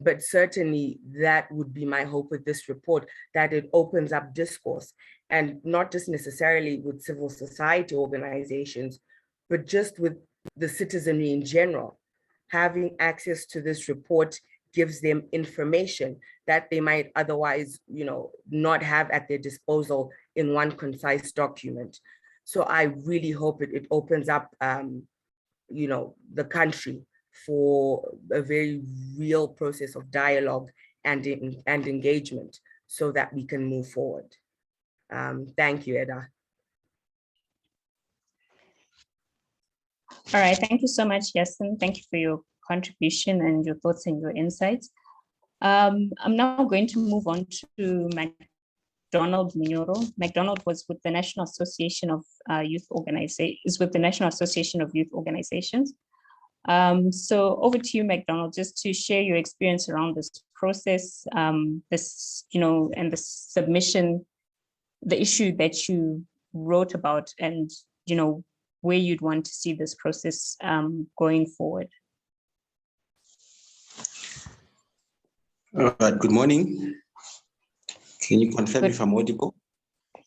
but certainly that would be my hope with this report, that it opens up discourse, and not just necessarily with civil society organizations, but just with the citizenry in general. Having access to this report gives them information that they might otherwise, not have at their disposal in one concise document. So I really hope it opens up, the country for a very real process of dialogue and engagement so that we can move forward. Thank you, Eda. All right, thank you so much, Yasin. Thank you for your contribution and your thoughts and your insights. I'm now going to move on to MacDonald Munyoro. MacDonald was with the National Association of Youth Organizations, So over to you, MacDonald, just to share your experience around this process, and the submission, the issue that you wrote about, and where you'd want to see this process going forward. All right, good morning. Can you confirm if I'm audible?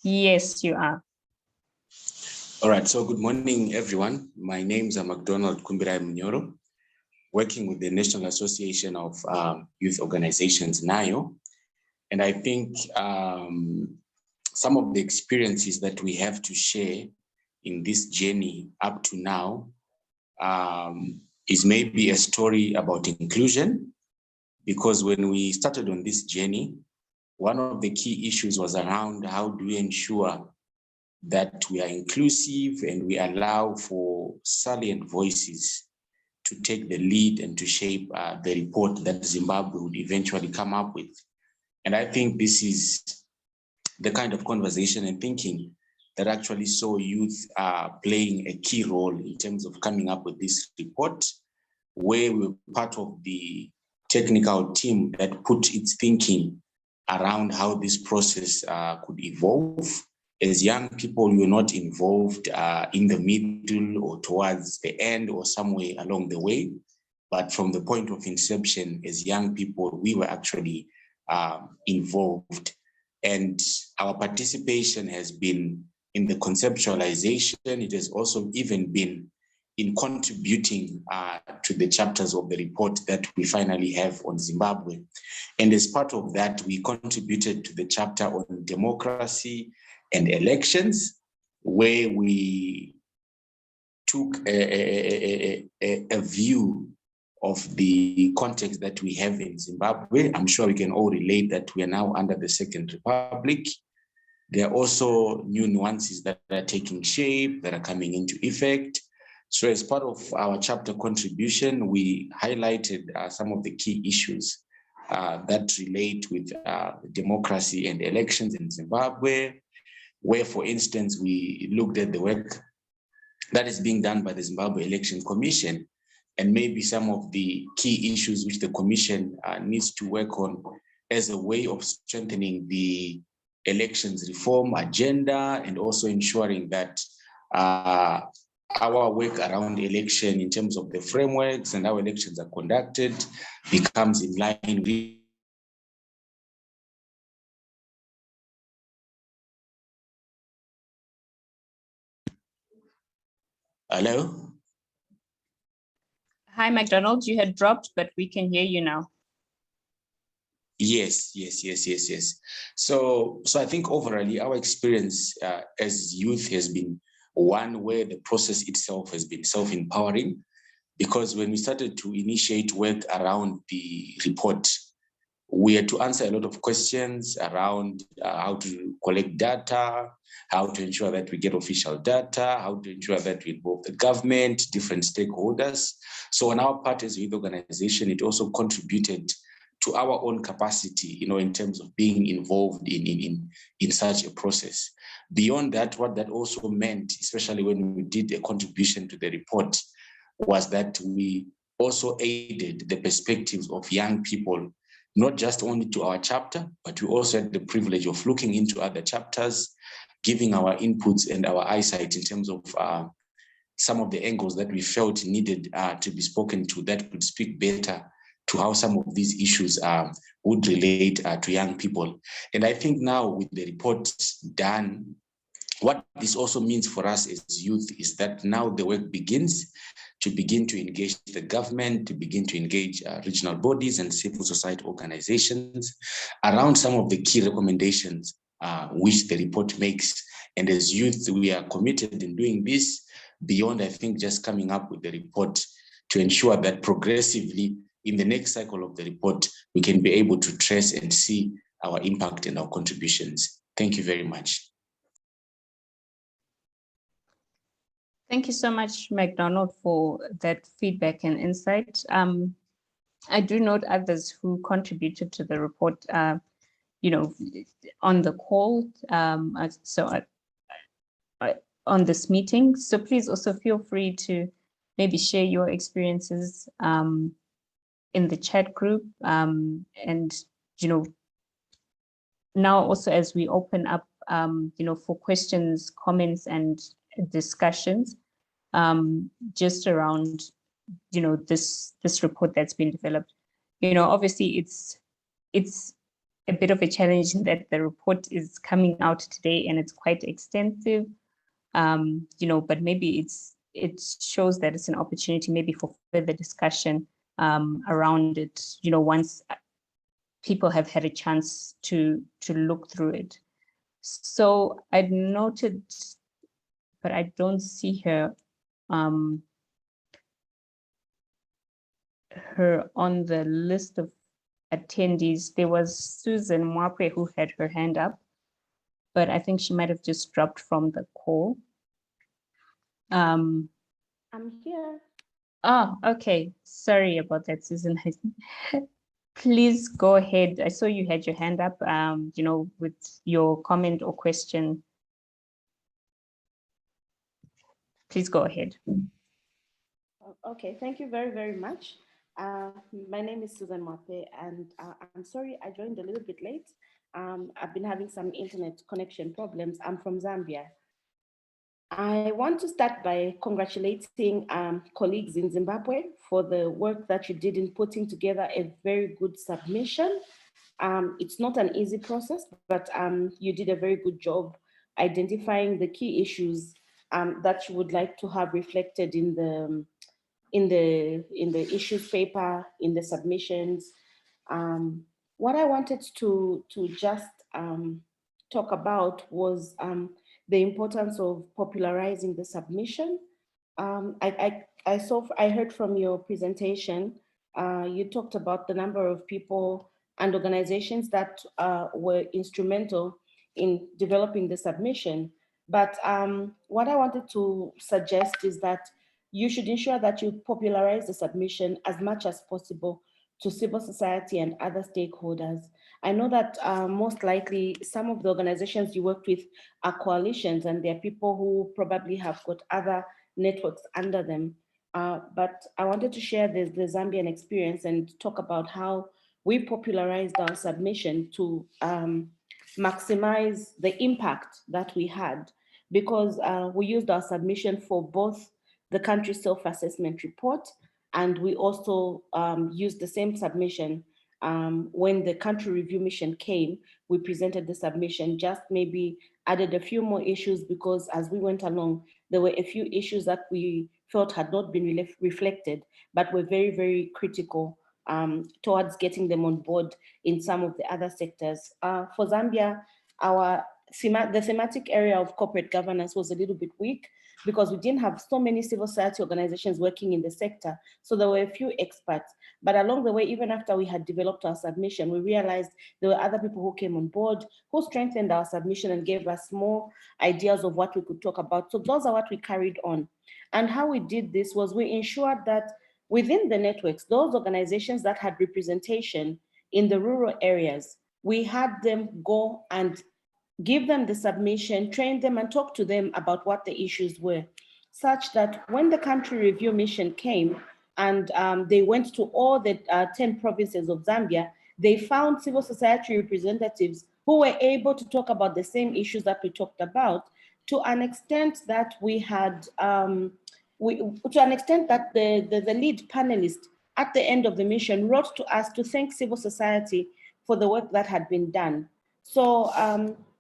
Yes, you are. All right, so good morning, everyone. My name is MacDonald Munyoro, working with the National Association of Youth Organizations, NAYO. And I think some of the experiences that we have to share in this journey up to now is maybe a story about inclusion, because when we started on this journey, one of the key issues was around how do we ensure that we are inclusive and we allow for salient voices to take the lead and to shape the report that Zimbabwe would eventually come up with. And I think this is the kind of conversation and thinking that actually saw youth playing a key role in terms of coming up with this report, where we were part of the technical team that put its thinking around how this process could evolve. As young people, we were not involved in the middle or towards the end or somewhere along the way, but from the point of inception, as young people, we were actually involved. And our participation has been in the conceptualization. It has also even been in contributing to the chapters of the report that we finally have on Zimbabwe. And as part of that, we contributed to the chapter on democracy and elections, where we took a view of the context that we have in Zimbabwe. I'm sure we can all relate that we are now under the Second Republic. There are also new nuances that are taking shape, that are coming into effect. So as part of our chapter contribution, we highlighted some of the key issues that relate with democracy and elections in Zimbabwe, where, for instance, we looked at the work that is being done by the Zimbabwe Election Commission, and maybe some of the key issues which the Commission needs to work on as a way of strengthening the elections reform agenda, and also ensuring that our work around election in terms of the frameworks and how elections are conducted becomes in line with. Hello? Hi, MacDonald, you had dropped, but we can hear you now. Yes. So I think overall, our experience as youth has been one where the process itself has been self-empowering, because when we started to initiate work around the report, we had to answer a lot of questions around how to collect data, how to ensure that we get official data, how to ensure that we involve the government, different stakeholders. So on our part as a youth organization, it also contributed to our own capacity, in terms of being involved in such a process. Beyond that, what that also meant, especially when we did a contribution to the report, was that we also aided the perspectives of young people, not just only to our chapter, but we also had the privilege of looking into other chapters, giving our inputs and our eyesight in terms of some of the angles that we felt needed to be spoken to, that could speak better to how some of these issues would relate to young people. And I think now with the report done, what this also means for us as youth is that now the work begins to engage the government, to begin to engage regional bodies and civil society organizations around some of the key recommendations which the report makes. And as youth, we are committed in doing this beyond, I think, just coming up with the report, to ensure that progressively in the next cycle of the report, we can be able to trace and see our impact and our contributions. Thank you very much. Thank you so much, McDonald, for that feedback and insight. I do note others who contributed to the report, on the call, on this meeting. So please also feel free to maybe share your experiences in the chat group. And, now also as we open up, for questions, comments, and discussions, just around, this report that's been developed. Obviously it's a bit of a challenge in that the report is coming out today and it's quite extensive, but maybe it shows that it's an opportunity maybe for further discussion around it, once people have had a chance to look through it. So I noted, but I don't see her on the list of attendees. There was Susan Mwapwe who had her hand up, but I think she might have just dropped from the call. I'm here. Oh, okay. Sorry about that, Susan. Please go ahead. I saw you had your hand up, with your comment or question. Please go ahead. Okay, thank you very, very much. My name is Susan Mape, and I'm sorry I joined a little bit late. I've been having some internet connection problems. I'm from Zambia. I want to start by congratulating colleagues in Zimbabwe for the work that you did in putting together a very good submission. It's not an easy process, but you did a very good job identifying the key issues that you would like to have reflected in the issues paper, in the submissions. What I wanted to just talk about was the importance of popularizing the submission. I heard from your presentation, you talked about the number of people and organizations that were instrumental in developing the submission. But what I wanted to suggest is that you should ensure that you popularize the submission as much as possible to civil society and other stakeholders. I know that most likely some of the organizations you worked with are coalitions, and they're people who probably have got other networks under them. But I wanted to share the Zambian experience and talk about how we popularized our submission to maximize the impact that we had, because we used our submission for both the country self-assessment report, and we also used the same submission when the country review mission came. We presented the submission, just maybe added a few more issues, because as we went along, there were a few issues that we felt had not been reflected, but were very, very critical towards getting them on board in some of the other sectors. For Zambia, the thematic area of corporate governance was a little bit weak, because we didn't have so many civil society organizations working in the sector. So there were a few experts. But along the way, even after we had developed our submission, we realized there were other people who came on board, who strengthened our submission and gave us more ideas of what we could talk about. So those are what we carried on. And how we did this was we ensured that within the networks, those organizations that had representation in the rural areas, we had them go and give them the submission, train them, and talk to them about what the issues were, such that when the country review mission came and they went to all the 10 provinces of Zambia, they found civil society representatives who were able to talk about the same issues that we talked about, to an extent that we had, the lead panelist at the end of the mission wrote to us to thank civil society for the work that had been done. So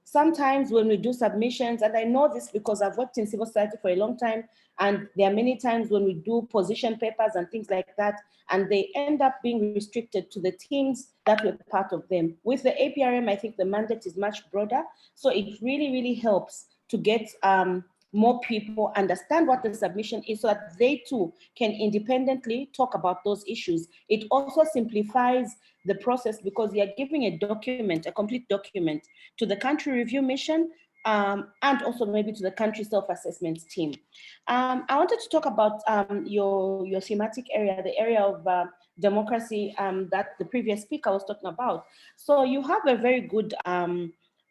sometimes when we do submissions, and I know this because I've worked in civil society for a long time, and there are many times when we do position papers and things like that, and they end up being restricted to the teams that were part of them. With the APRM, I think the mandate is much broader. So it really, really helps to get more people understand what the submission is, so that they too can independently talk about those issues. It also simplifies the process, because you're giving a document, a complete document, to the country review mission, and also maybe to the country self-assessment team. I wanted to talk about your thematic area, the area of democracy that the previous speaker was talking about. So you have a very good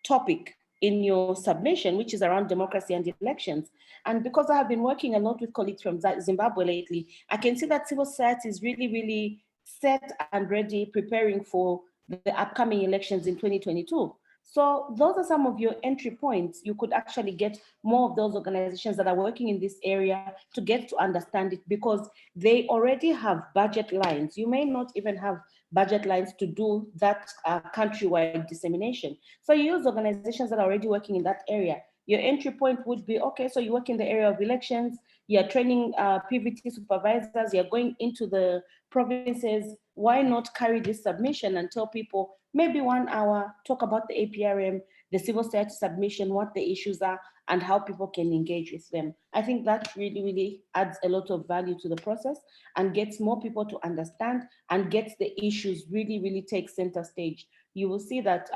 topic in your submission, which is around democracy and elections. And because I have been working a lot with colleagues from Zimbabwe lately, I can see that civil society is really, really set and ready, preparing for the upcoming elections in 2022. So those are some of your entry points. You could actually get more of those organizations that are working in this area to get to understand it, because they already have budget lines. You may not even have budget lines to do that countrywide dissemination. So you use organizations that are already working in that area. Your entry point would be, okay, so you work in the area of elections, you're training PVT supervisors, you're going into the provinces. Why not carry this submission and tell people, maybe 1 hour, talk about the APRM, the civil society submission, what the issues are, and how people can engage with them. I think that really, really adds a lot of value to the process and gets more people to understand and gets the issues really, really take center stage. You will see that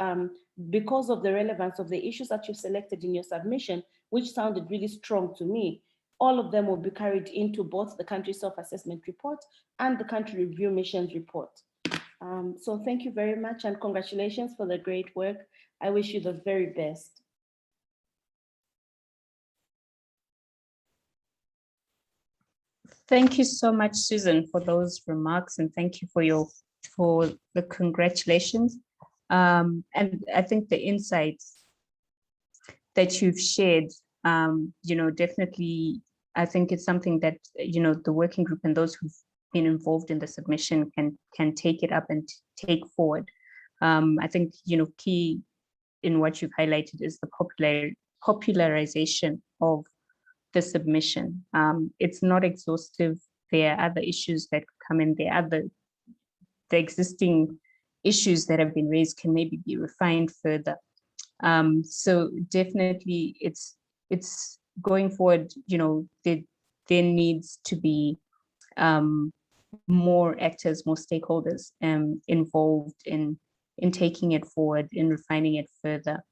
because of the relevance of the issues that you've selected in your submission, which sounded really strong to me, all of them will be carried into both the country self-assessment report and the country review missions report. So thank you very much and congratulations for the great work. I wish you the very best. Thank you so much, Susan, for those remarks, and thank you for the congratulations. And I think the insights that you've shared, definitely, I think it's something that, the working group and those who've been involved in the submission can take it up and take forward. I think, key in what you've highlighted is the popularization of the submission. It's not exhaustive. There are other issues that come in. There are the existing issues that have been raised can maybe be refined further. So definitely it's going forward, there needs to be more actors, more stakeholders involved in taking it forward, in refining it further.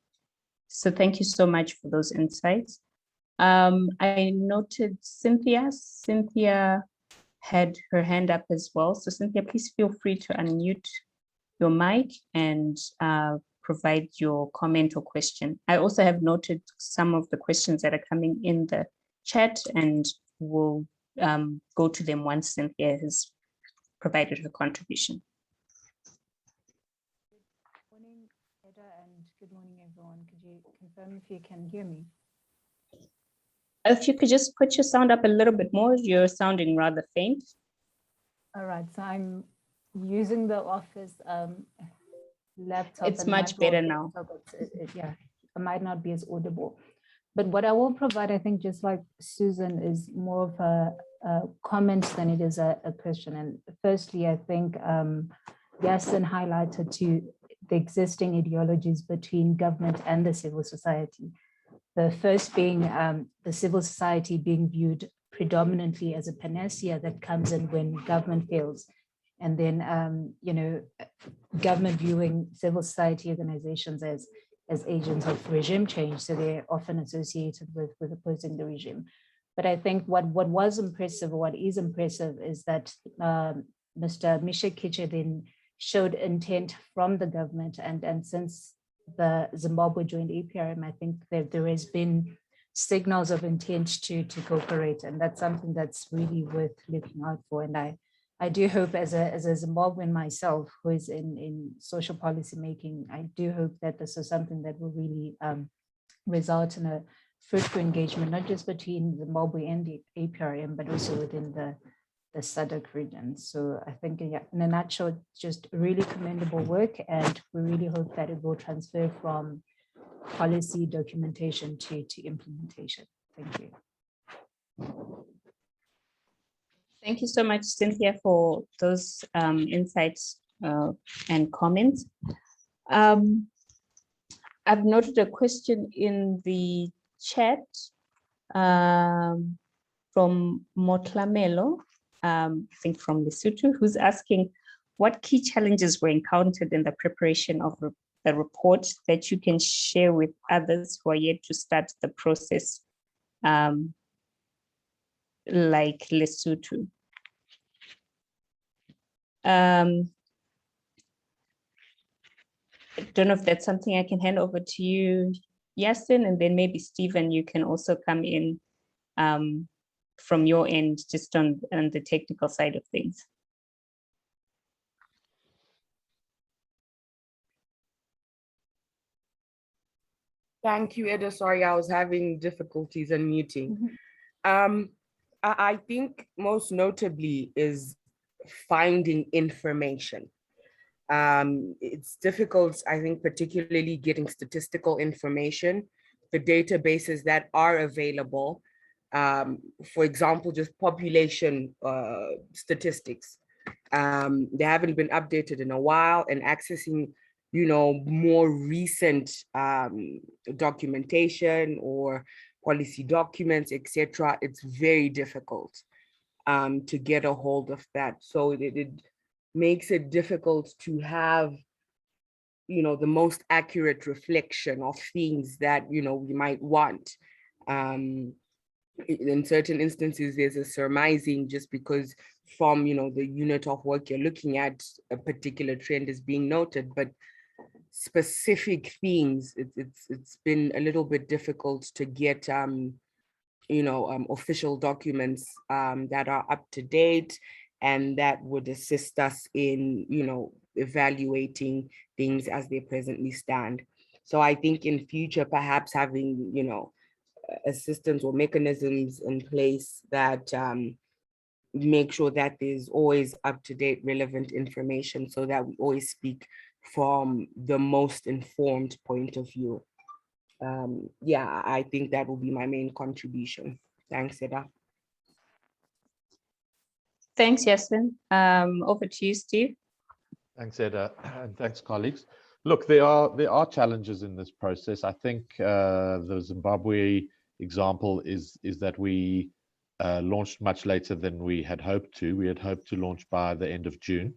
So thank you so much for those insights. I noted Cynthia. Cynthia had her hand up as well. So Cynthia, please feel free to unmute your mic and provide your comment or question. I also have noted some of the questions that are coming in the chat, and we'll go to them once Cynthia has provided her contribution. Good morning, Eda, and good morning, everyone. Could you confirm if you can hear me? If you could just put your sound up a little bit more, you're sounding rather faint. All right, so I'm using the office laptop. It's much better now. Yeah, I might not be as audible. But what I will provide, I think, just like Susan, is more of a comment than it is a question. And firstly, I think Yasin highlighted to the existing ideologies between government and the civil society. The first being the civil society being viewed predominantly as a panacea that comes in when government fails. And then, government viewing civil society organizations as agents of regime change. So they're often associated with opposing the regime. But I think what was impressive, or what is impressive, is that Mr. Misha Kiche then showed intent from the government. And since the Zimbabwe joined Aprm, I think that there has been signals of intent to cooperate. And that's something that's really worth looking out for. And I do hope, as a Zimbabwean myself, who is in social policy making, I do hope that this is something that will really result in a fruitful engagement, not just between Zimbabwe and the APRM, but also within the SADC region. So I think, in a nutshell, just really commendable work, and we really hope that it will transfer from policy documentation to implementation. Thank you. Thank you so much, Cynthia, for those insights and comments. I've noted a question in the chat from Motlamelo, I think from Lesotho, who's asking what key challenges were encountered in the preparation of the report that you can share with others who are yet to start the process, like Lesotho. I don't know if that's something I can hand over to you, Yasin, and then maybe Stephen, you can also come in from your end, just on the technical side of things. Thank you, Eda. Sorry, I was having difficulties unmuting. I think most notably is finding information. It's difficult, I think, particularly getting statistical information, the databases that are available. For example, just population statistics. They haven't been updated in a while, and accessing, more recent documentation or policy documents, etc. It's very difficult to get a hold of that. So it makes it difficult to have, the most accurate reflection of things that, we might want. In certain instances, there's a surmising just because from, the unit of work you're looking at, a particular trend is being noted, but specific things, it's been a little bit difficult to get, official documents that are up to date and that would assist us in, evaluating things as they presently stand. So I think in future, perhaps having, assistance or mechanisms in place that make sure that there's always up-to-date relevant information so that we always speak from the most informed point of view. Yeah, I think that will be my main contribution. Thanks, Eda. Thanks, Yasin. Over to you, Steve. Thanks, Eda, and thanks, colleagues. Look, there are challenges in this process. I think the Zimbabwe example is that we launched much later than we had hoped to. We had hoped to launch by the end of June,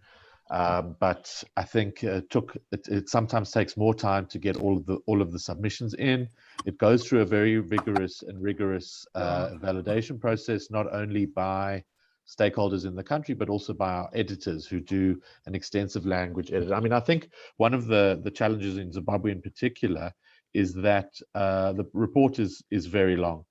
but I think it sometimes takes more time to get all of the submissions in. It goes through a very vigorous and rigorous validation process, not only by stakeholders in the country, but also by our editors who do an extensive language edit. I mean, I think one of the challenges in Zimbabwe in particular is that the report is very long,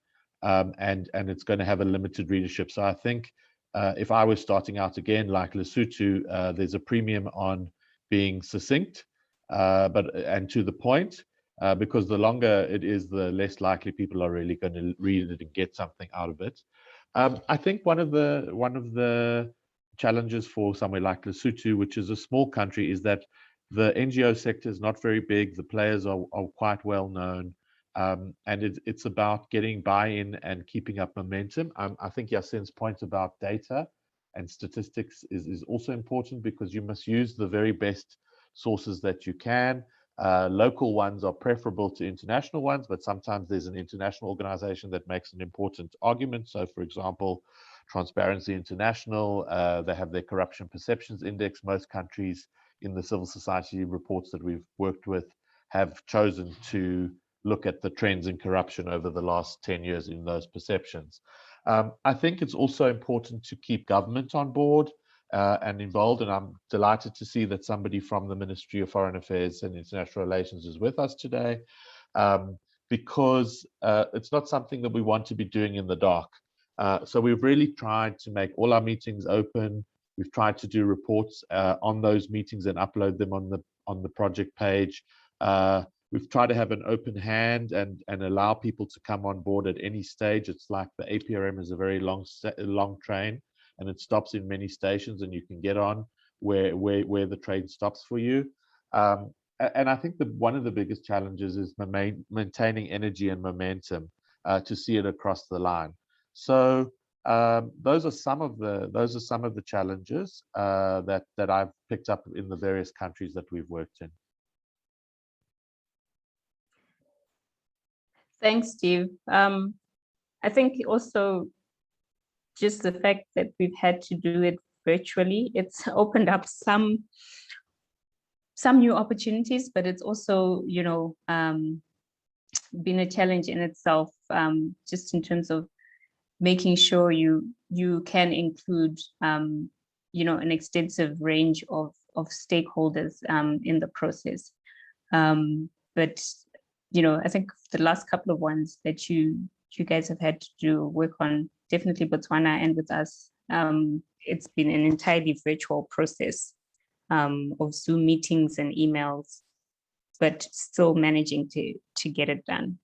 and it's going to have a limited readership. So I think if I was starting out again, like Lesotho, there's a premium on being succinct, and to the point, because the longer it is, the less likely people are really going to read it and get something out of it. I think one of the challenges for somewhere like Lesotho, which is a small country, is that the NGO sector is not very big. The players are quite well known, and it's about getting buy-in and keeping up momentum. I think Yasin's point about data and statistics is also important, because you must use the very best sources that you can. Local ones are preferable to international ones, but sometimes there's an international organization that makes an important argument. So, for example, Transparency International, they have their Corruption Perceptions Index. Most countries in the civil society reports that we've worked with have chosen to look at the trends in corruption over the last 10 years in those perceptions. I think it's also important to keep government on board and involved, and I'm delighted to see that somebody from the Ministry of Foreign Affairs and International Relations is with us today, because it's not something that we want to be doing in the dark. So we've really tried to make all our meetings open. We've tried to do reports on those meetings and upload them on the project page. We've tried to have an open hand and allow people to come on board at any stage. It's like the Aprm is a very long train, and it stops in many stations, and you can get on where the train stops for you. And I think that one of the biggest challenges is maintaining energy and momentum to see it across the line. So those are some of the challenges that I've picked up in the various countries that we've worked in. Thanks, Steve. I think also just the fact that we've had to do it virtually, it's opened up some some new opportunities, but it's also, you know, been a challenge in itself, just in terms of making sure you can include, you know, an extensive range of stakeholders in the process. But, you know, I think the last couple of ones that you guys have had to do work on, definitely Botswana and with us, it's been an entirely virtual process of Zoom meetings and emails, but still managing to get it done.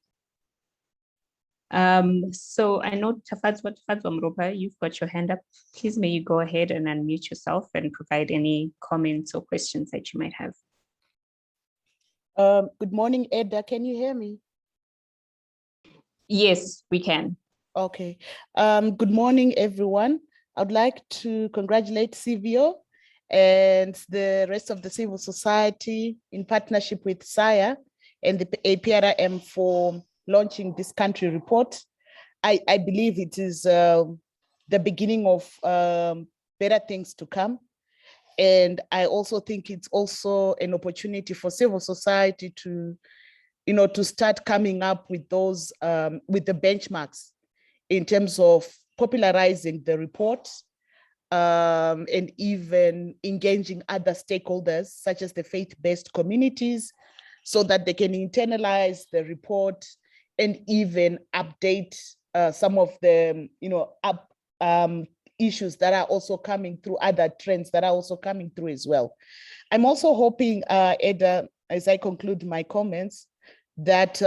So I know Tafadzwa Mropa, you've got your hand up. Please may you go ahead and unmute yourself and provide any comments or questions that you might have. Good morning, Edda. Can you hear me? Yes, we can. Okay. Good morning, everyone. I'd like to congratulate CVO and the rest of the civil society in partnership with SAYA and the Aprm for launching this country report. I believe it is the beginning of better things to come. And I also think it's also an opportunity for civil society to, you know, to start coming up with those, with the benchmarks in terms of popularizing the report, and even engaging other stakeholders such as the faith-based communities so that they can internalize the report and even update some of the, you know, issues that are also coming through, other trends that are also coming through as well. I'm also hoping, Edda, as I conclude my comments, that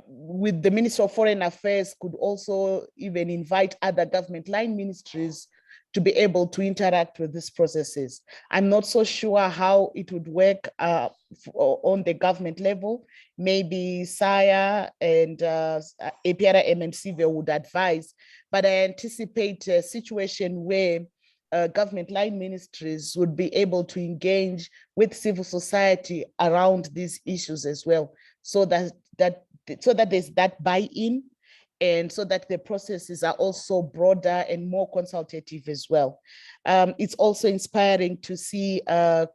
with the Minister of Foreign Affairs could also even invite other government line ministries to be able to interact with these processes. I'm not so sure how it would work on the government level. Maybe SAYA and Aprm and CVO would advise, but I anticipate a situation where government line ministries would be able to engage with civil society around these issues as well, so that there's that buy-in, and so that the processes are also broader and more consultative as well. It's also inspiring to see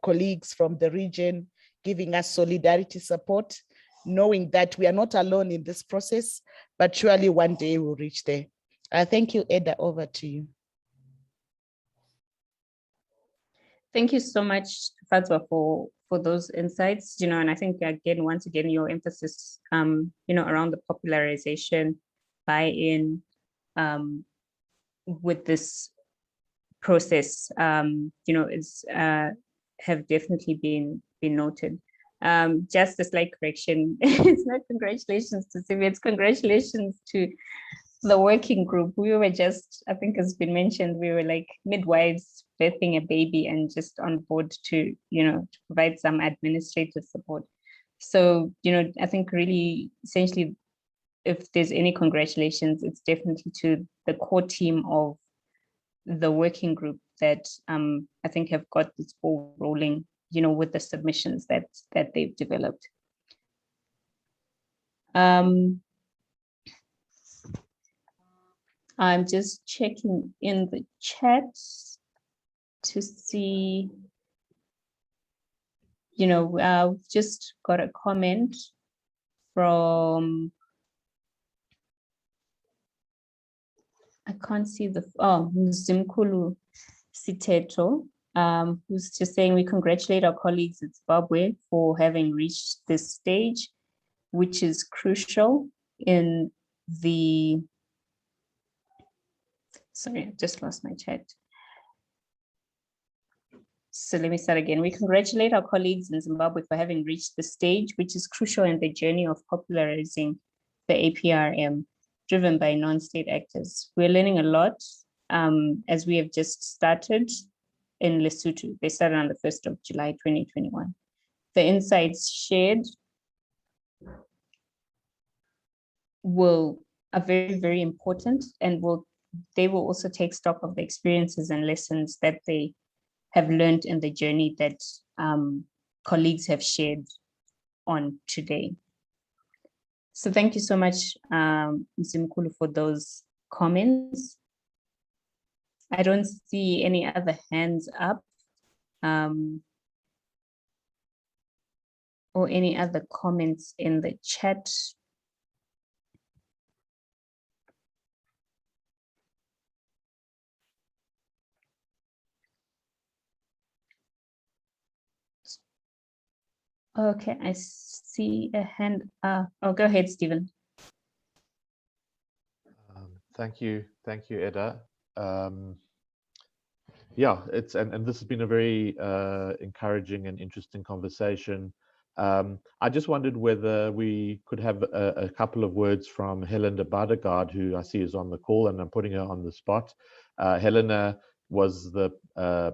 colleagues from the region giving us solidarity support, knowing that we are not alone in this process, but surely one day we'll reach there. Thank you, Edda, over to you. Thank you so much, Fadzwa, for those insights, you know, and I think again, once again, your emphasis, you know, around the popularization, buy-in with this process, you know, is have definitely been noted. Just a slight correction, it's not congratulations to Sylvia, it's congratulations to the working group. We were just, I think has been mentioned, we were like midwives birthing a baby and just on board to, you know, to provide some administrative support. So, you know, I think really essentially, if there's any congratulations, it's definitely to the core team of the working group that I think have got this ball rolling, you know, with the submissions that they've developed. I'm just checking in the chat to see, you know, I've just got a comment from, I can't see the, oh, Zimkulu Siteto, who's just saying we congratulate our colleagues at Zimbabwe for having reached this stage, which is crucial in the, sorry, I just lost my chat. So let me start again. We congratulate our colleagues in Zimbabwe for having reached the stage, which is crucial in the journey of popularizing the Aprm, driven by non-state actors. We're learning a lot as we have just started in Lesotho. They started on the 1st of July, 2021. The insights shared are very, very important, and they will also take stock of the experiences and lessons that they have learned in the journey that colleagues have shared on today. So thank you so much, Mzimkulu, for those comments. I don't see any other hands up. or any other comments in the chat? Okay, I see a hand. Oh, go ahead, Stephen. Thank you, Edda. Yeah, and this has been a very encouraging and interesting conversation. I just wondered whether we could have a couple of words from Helena Badegard, who I see is on the call, and I'm putting her on the spot. Helena was the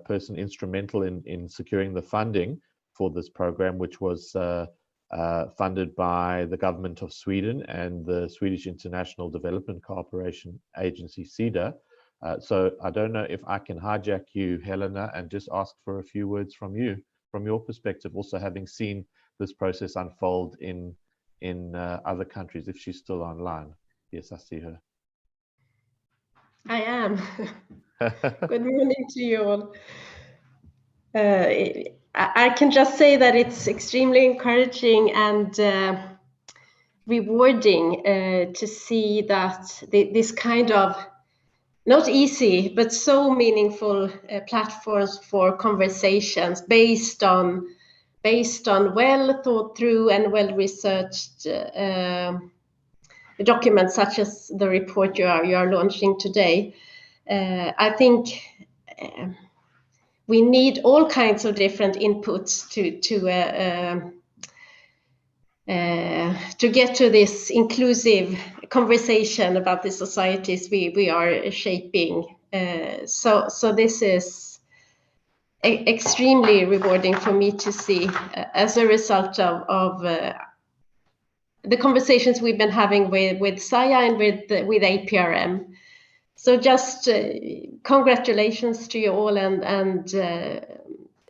person instrumental in securing the funding for this program, which was funded by the government of Sweden and the Swedish International Development Cooperation Agency, SIDA. So I don't know if I can hijack you, Helena, and just ask for a few words from you, from your perspective, also having seen this process unfold in other countries, if she's still online. Yes, I see her. I am. Good morning to you all. I can just say that it's extremely encouraging and rewarding to see that this kind of not easy, but so meaningful platforms for conversations based on well thought through and well researched documents, such as the report you are launching today. I think we need all kinds of different inputs to get to this inclusive conversation about the societies we are shaping. So this is extremely rewarding for me to see as a result of the conversations we've been having with SAIA and with Aprm. So just congratulations to you all, and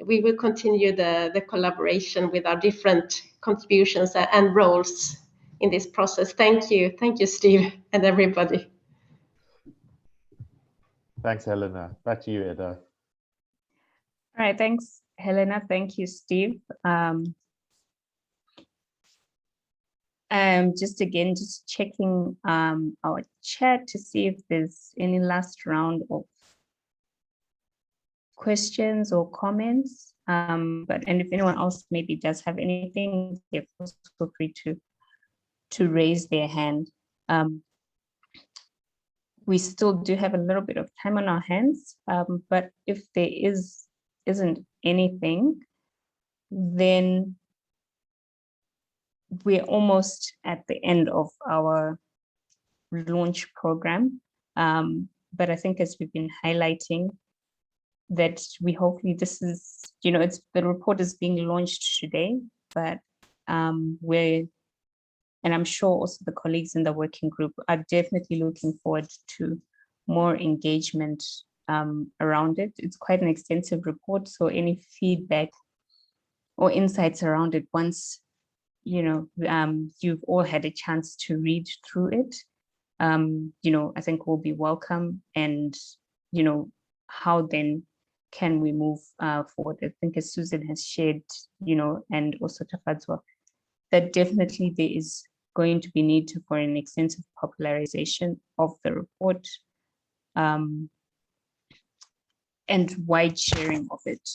we will continue the collaboration with our different contributions and roles in this process. Thank you, Steve, and everybody. Thanks, Helena. Back to you, Edda. All right, thanks, Helena. Thank you, Steve. Just checking our chat to see if there's any last round of questions or comments. And if anyone else maybe does have anything, they feel free to raise their hand. We still do have a little bit of time on our hands, but if there isn't anything, then we're almost at the end of our launch program. But I think, as we've been highlighting, that we hopefully this is, the report is being launched today, but and I'm sure also the colleagues in the working group are definitely looking forward to more engagement around it. It's quite an extensive report, so any feedback or insights around it, once you've all had a chance to read through it, I think will be welcome. And how then can we move forward? I think, as Susan has shared, and also Tafadzwa, that definitely there is going to be need for an extensive popularization of the report, and wide sharing of it.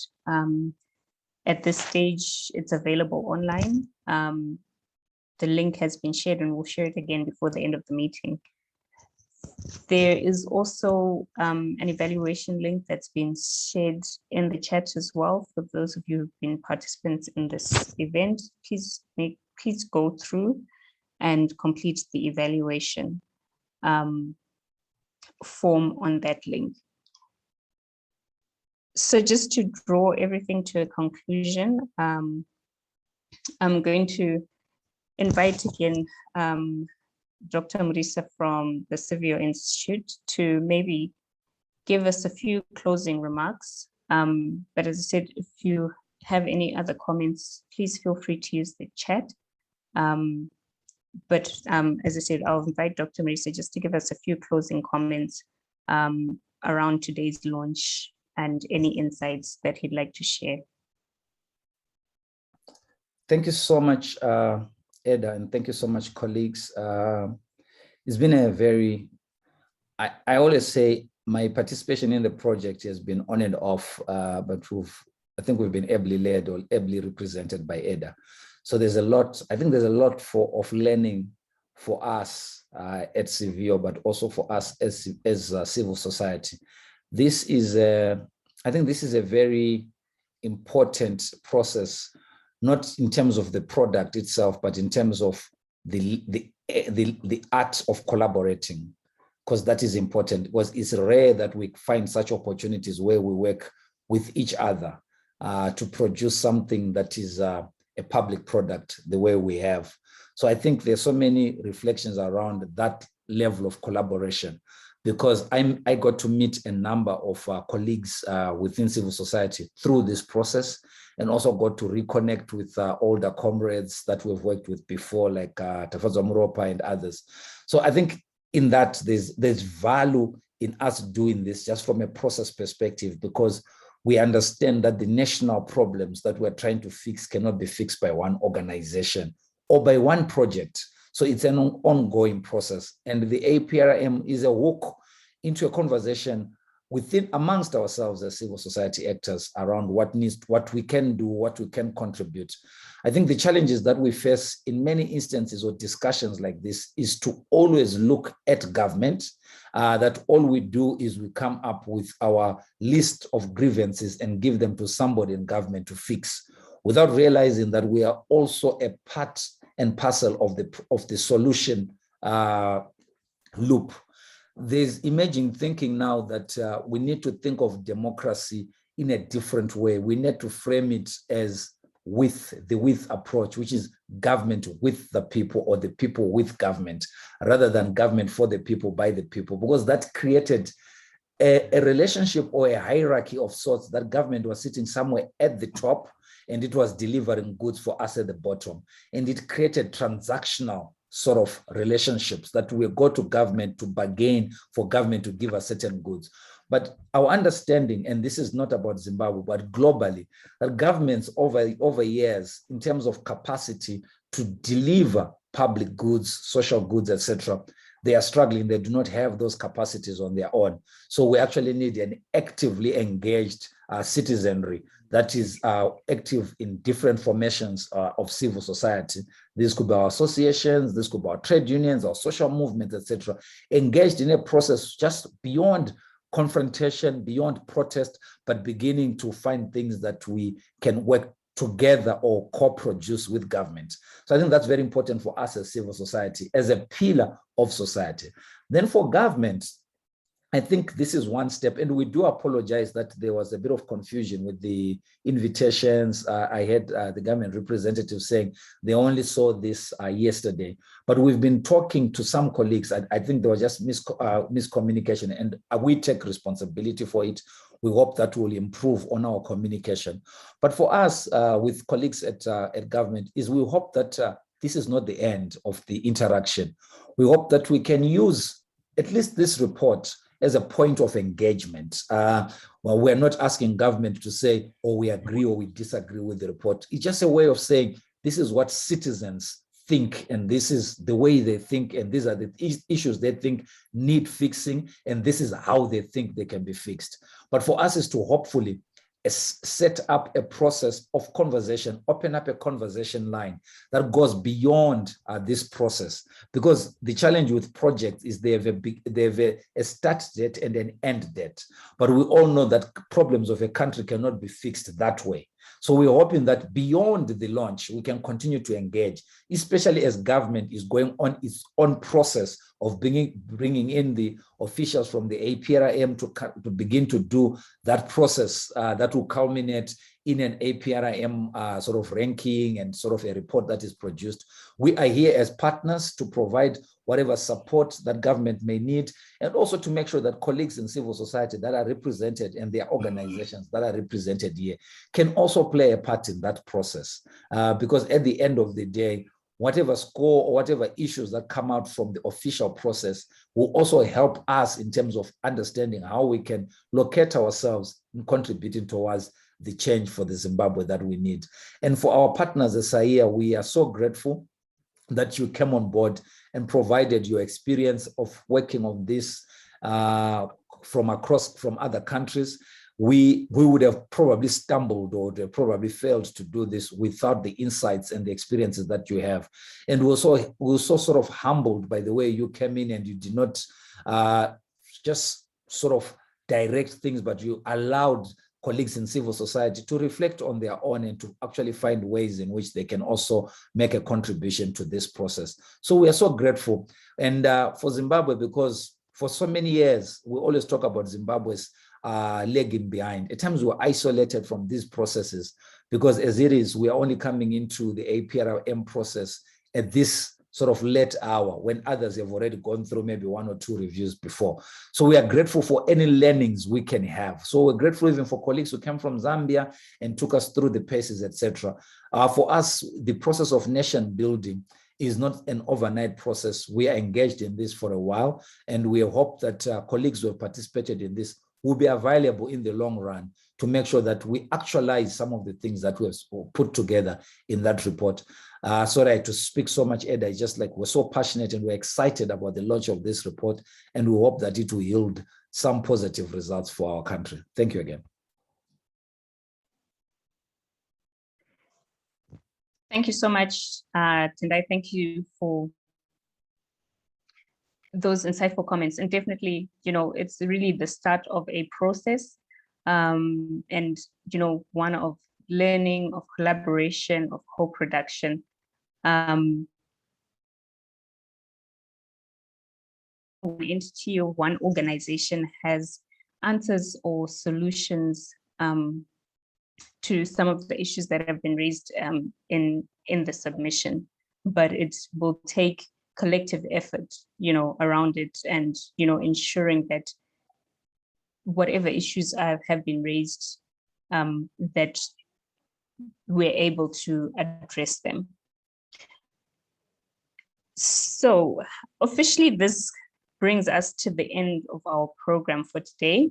At this stage, it's available online. The link has been shared, and we'll share it again before the end of the meeting. There is also an evaluation link that's been shared in the chat as well. For those of you who've been participants in this event, please go through and complete the evaluation form on that link. So just to draw everything to a conclusion, I'm going to invite again Dr. Murisa from the Civio Institute to maybe give us a few closing remarks. But as I said, if you have any other comments, please feel free to use the chat. But as I said, I'll invite Dr. Murisa just to give us a few closing comments around today's launch and any insights that he'd like to share. Thank you so much, Eda, and thank you so much, colleagues. It's been a very, I always say my participation in the project has been on and off, but I think we've been ably led or ably represented by Eda. So there's a lot, I think there's a lot of learning for us at CVO, but also for us as civil society. This is I think this is a very important process, not in terms of the product itself, but in terms of the art of collaborating, because that is important. Because it's rare that we find such opportunities where we work with each other to produce something that is a public product the way we have. So I think there's so many reflections around that level of collaboration, because I got to meet a number of colleagues within civil society through this process, and also got to reconnect with older comrades that we've worked with before, like Tafadzwa Muropa and others. So I think in that there's value in us doing this just from a process perspective, because we understand that the national problems that we're trying to fix cannot be fixed by one organization or by one project. So it's an ongoing process. And the Aprm is a walk into a conversation amongst ourselves as civil society actors around what we can do, what we can contribute. I think the challenges that we face in many instances or discussions like this is to always look at government, that all we do is we come up with our list of grievances and give them to somebody in government to fix, without realizing that we are also a part and parcel of the solution loop. There's emerging thinking now that we need to think of democracy in a different way. We need to frame it as the with approach, which is government with the people, or the people with government, rather than government for the people, by the people, because that created a relationship or a hierarchy of sorts, that government was sitting somewhere at the top and it was delivering goods for us at the bottom. And it created transactional sort of relationships that we go to government to bargain for government to give us certain goods. But our understanding, and this is not about Zimbabwe, but globally, that governments over years, in terms of capacity to deliver public goods, social goods, etc., they are struggling. They do not have those capacities on their own. So we actually need an actively engaged citizenry that is active in different formations of civil society. This could be our associations, this could be our trade unions, our social movements, etc., engaged in a process just beyond confrontation, beyond protest, but beginning to find things that we can work together or co-produce with government. So I think that's very important for us as civil society, as a pillar of society. Then for government, I think this is one step, and we do apologize that there was a bit of confusion with the invitations. I had the government representative saying they only saw this yesterday, but we've been talking to some colleagues. I think there was just miscommunication, and we take responsibility for it. We hope that will improve on our communication. But for us, with colleagues at government, is we hope that this is not the end of the interaction. We hope that we can use at least this report as a point of engagement. Well, we're not asking government to say, oh, we agree or we disagree with the report. It's just a way of saying, this is what citizens think, and this is the way they think, and these are the issues they think need fixing, and this is how they think they can be fixed. But for us is to hopefully set up a process of conversation, open up a conversation line that goes beyond this process. Because the challenge with projects is they have a start date and an end date. But we all know that problems of a country cannot be fixed that way. So we're hoping that beyond the launch, we can continue to engage, especially as government is going on its own process of bringing in the officials from the Aprm to begin to do that process that will culminate in an Aprm sort of ranking and sort of a report that is produced. We are here as partners to provide whatever support that government may need, and also to make sure that colleagues in civil society that are represented and their organizations that are represented here can also play a part in that process. Because at the end of the day, whatever score or whatever issues that come out from the official process will also help us in terms of understanding how we can locate ourselves in contributing towards the change for the Zimbabwe that we need. And for our partners at SAIA, we are so grateful that you came on board and provided your experience of working on this from other countries. We would have probably stumbled or would have probably failed to do this without the insights and the experiences that you have. And we were so sort of humbled by the way you came in, and you did not just sort of direct things, but you allowed colleagues in civil society to reflect on their own and to actually find ways in which they can also make a contribution to this process. So we are so grateful. And for Zimbabwe, because for so many years, we always talk about Zimbabwe's lagging behind. At times we're isolated from these processes because as it is, we are only coming into the APRM process at this sort of late hour when others have already gone through maybe 1 or 2 reviews before. So we are grateful for any learnings we can have. So we're grateful even for colleagues who came from Zambia and took us through the paces, etc. For us, the process of nation building is not an overnight process. We are engaged in this for a while, and we hope that colleagues who have participated in this will be available in the long run to make sure that we actualize some of the things that we have put together in that report. Sorry to speak so much, Ed. I just like, we're so passionate and we're excited about the launch of this report, and we hope that it will yield some positive results for our country. Thank you again. Thank you so much, Tendai. Thank you for those insightful comments. And definitely, it's really the start of a process, and, one of learning, of collaboration, of co-production. One entity or one organization has answers or solutions to some of the issues that have been raised in the submission, but it will take collective effort, around it, and ensuring that whatever issues have been raised, that we're able to address them. So officially, this brings us to the end of our program for today.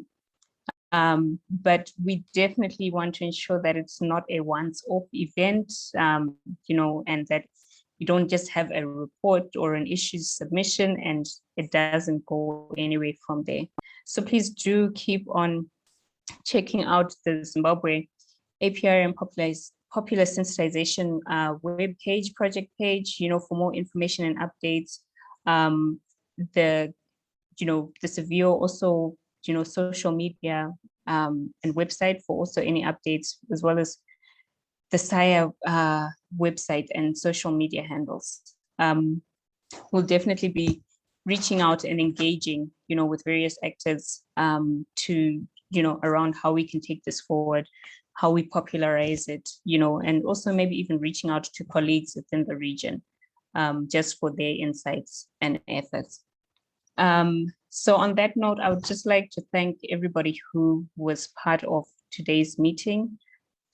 But we definitely want to ensure that it's not a once-off event, and that you don't just have a report or an issues submission and it doesn't go anywhere from there. So please do keep on checking out the Zimbabwe Aprm Popular Sensitization web page, project page, for more information and updates. The Savio also, social media and website for also any updates, as well as the SAIA website and social media handles. We'll definitely be reaching out and engaging, with various actors to, around how we can take this forward, how we popularize it, and also maybe even reaching out to colleagues within the region, just for their insights and efforts. So on that note, I would just like to thank everybody who was part of today's meeting.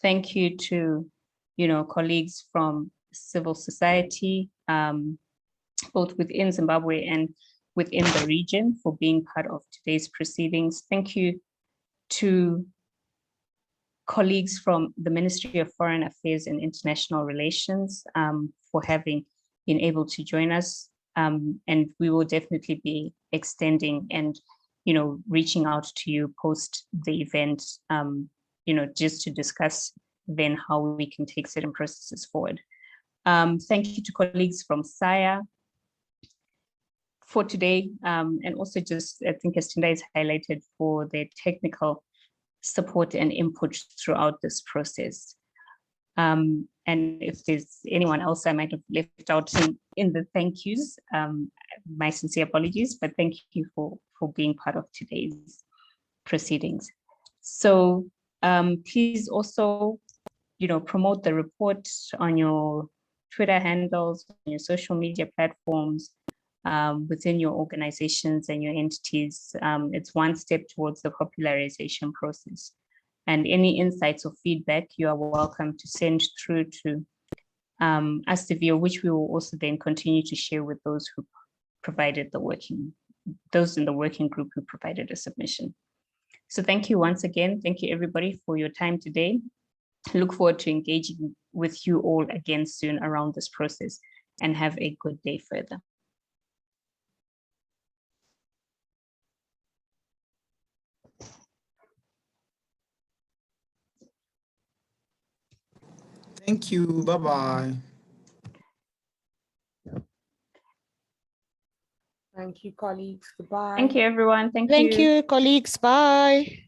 Thank you to, colleagues from civil society, both within Zimbabwe and within the region, for being part of today's proceedings. Thank you to colleagues from the Ministry of Foreign Affairs and International Relations for having been able to join us. And we will definitely be extending and, reaching out to you post the event, just to discuss then how we can take certain processes forward. Thank you to colleagues from SAIA for today, and also just, I think, as Tendai has highlighted, for their technical support and input throughout this process. And if there's anyone else I might have left out in the thank yous, my sincere apologies, but thank you for being part of today's proceedings. So please also, promote the report on your Twitter handles, on your social media platforms, within your organizations and your entities. It's one step towards the popularization process. And any insights or feedback, you are welcome to send through to us, which we will also then continue to share with those who provided those in the working group who provided a submission. So thank you once again. Thank you everybody for your time today. I look forward to engaging with you all again soon around this process, and have a good day further. Thank you. Bye-bye. Thank you, colleagues. Goodbye. Thank you, everyone. Thank you, colleagues. Bye.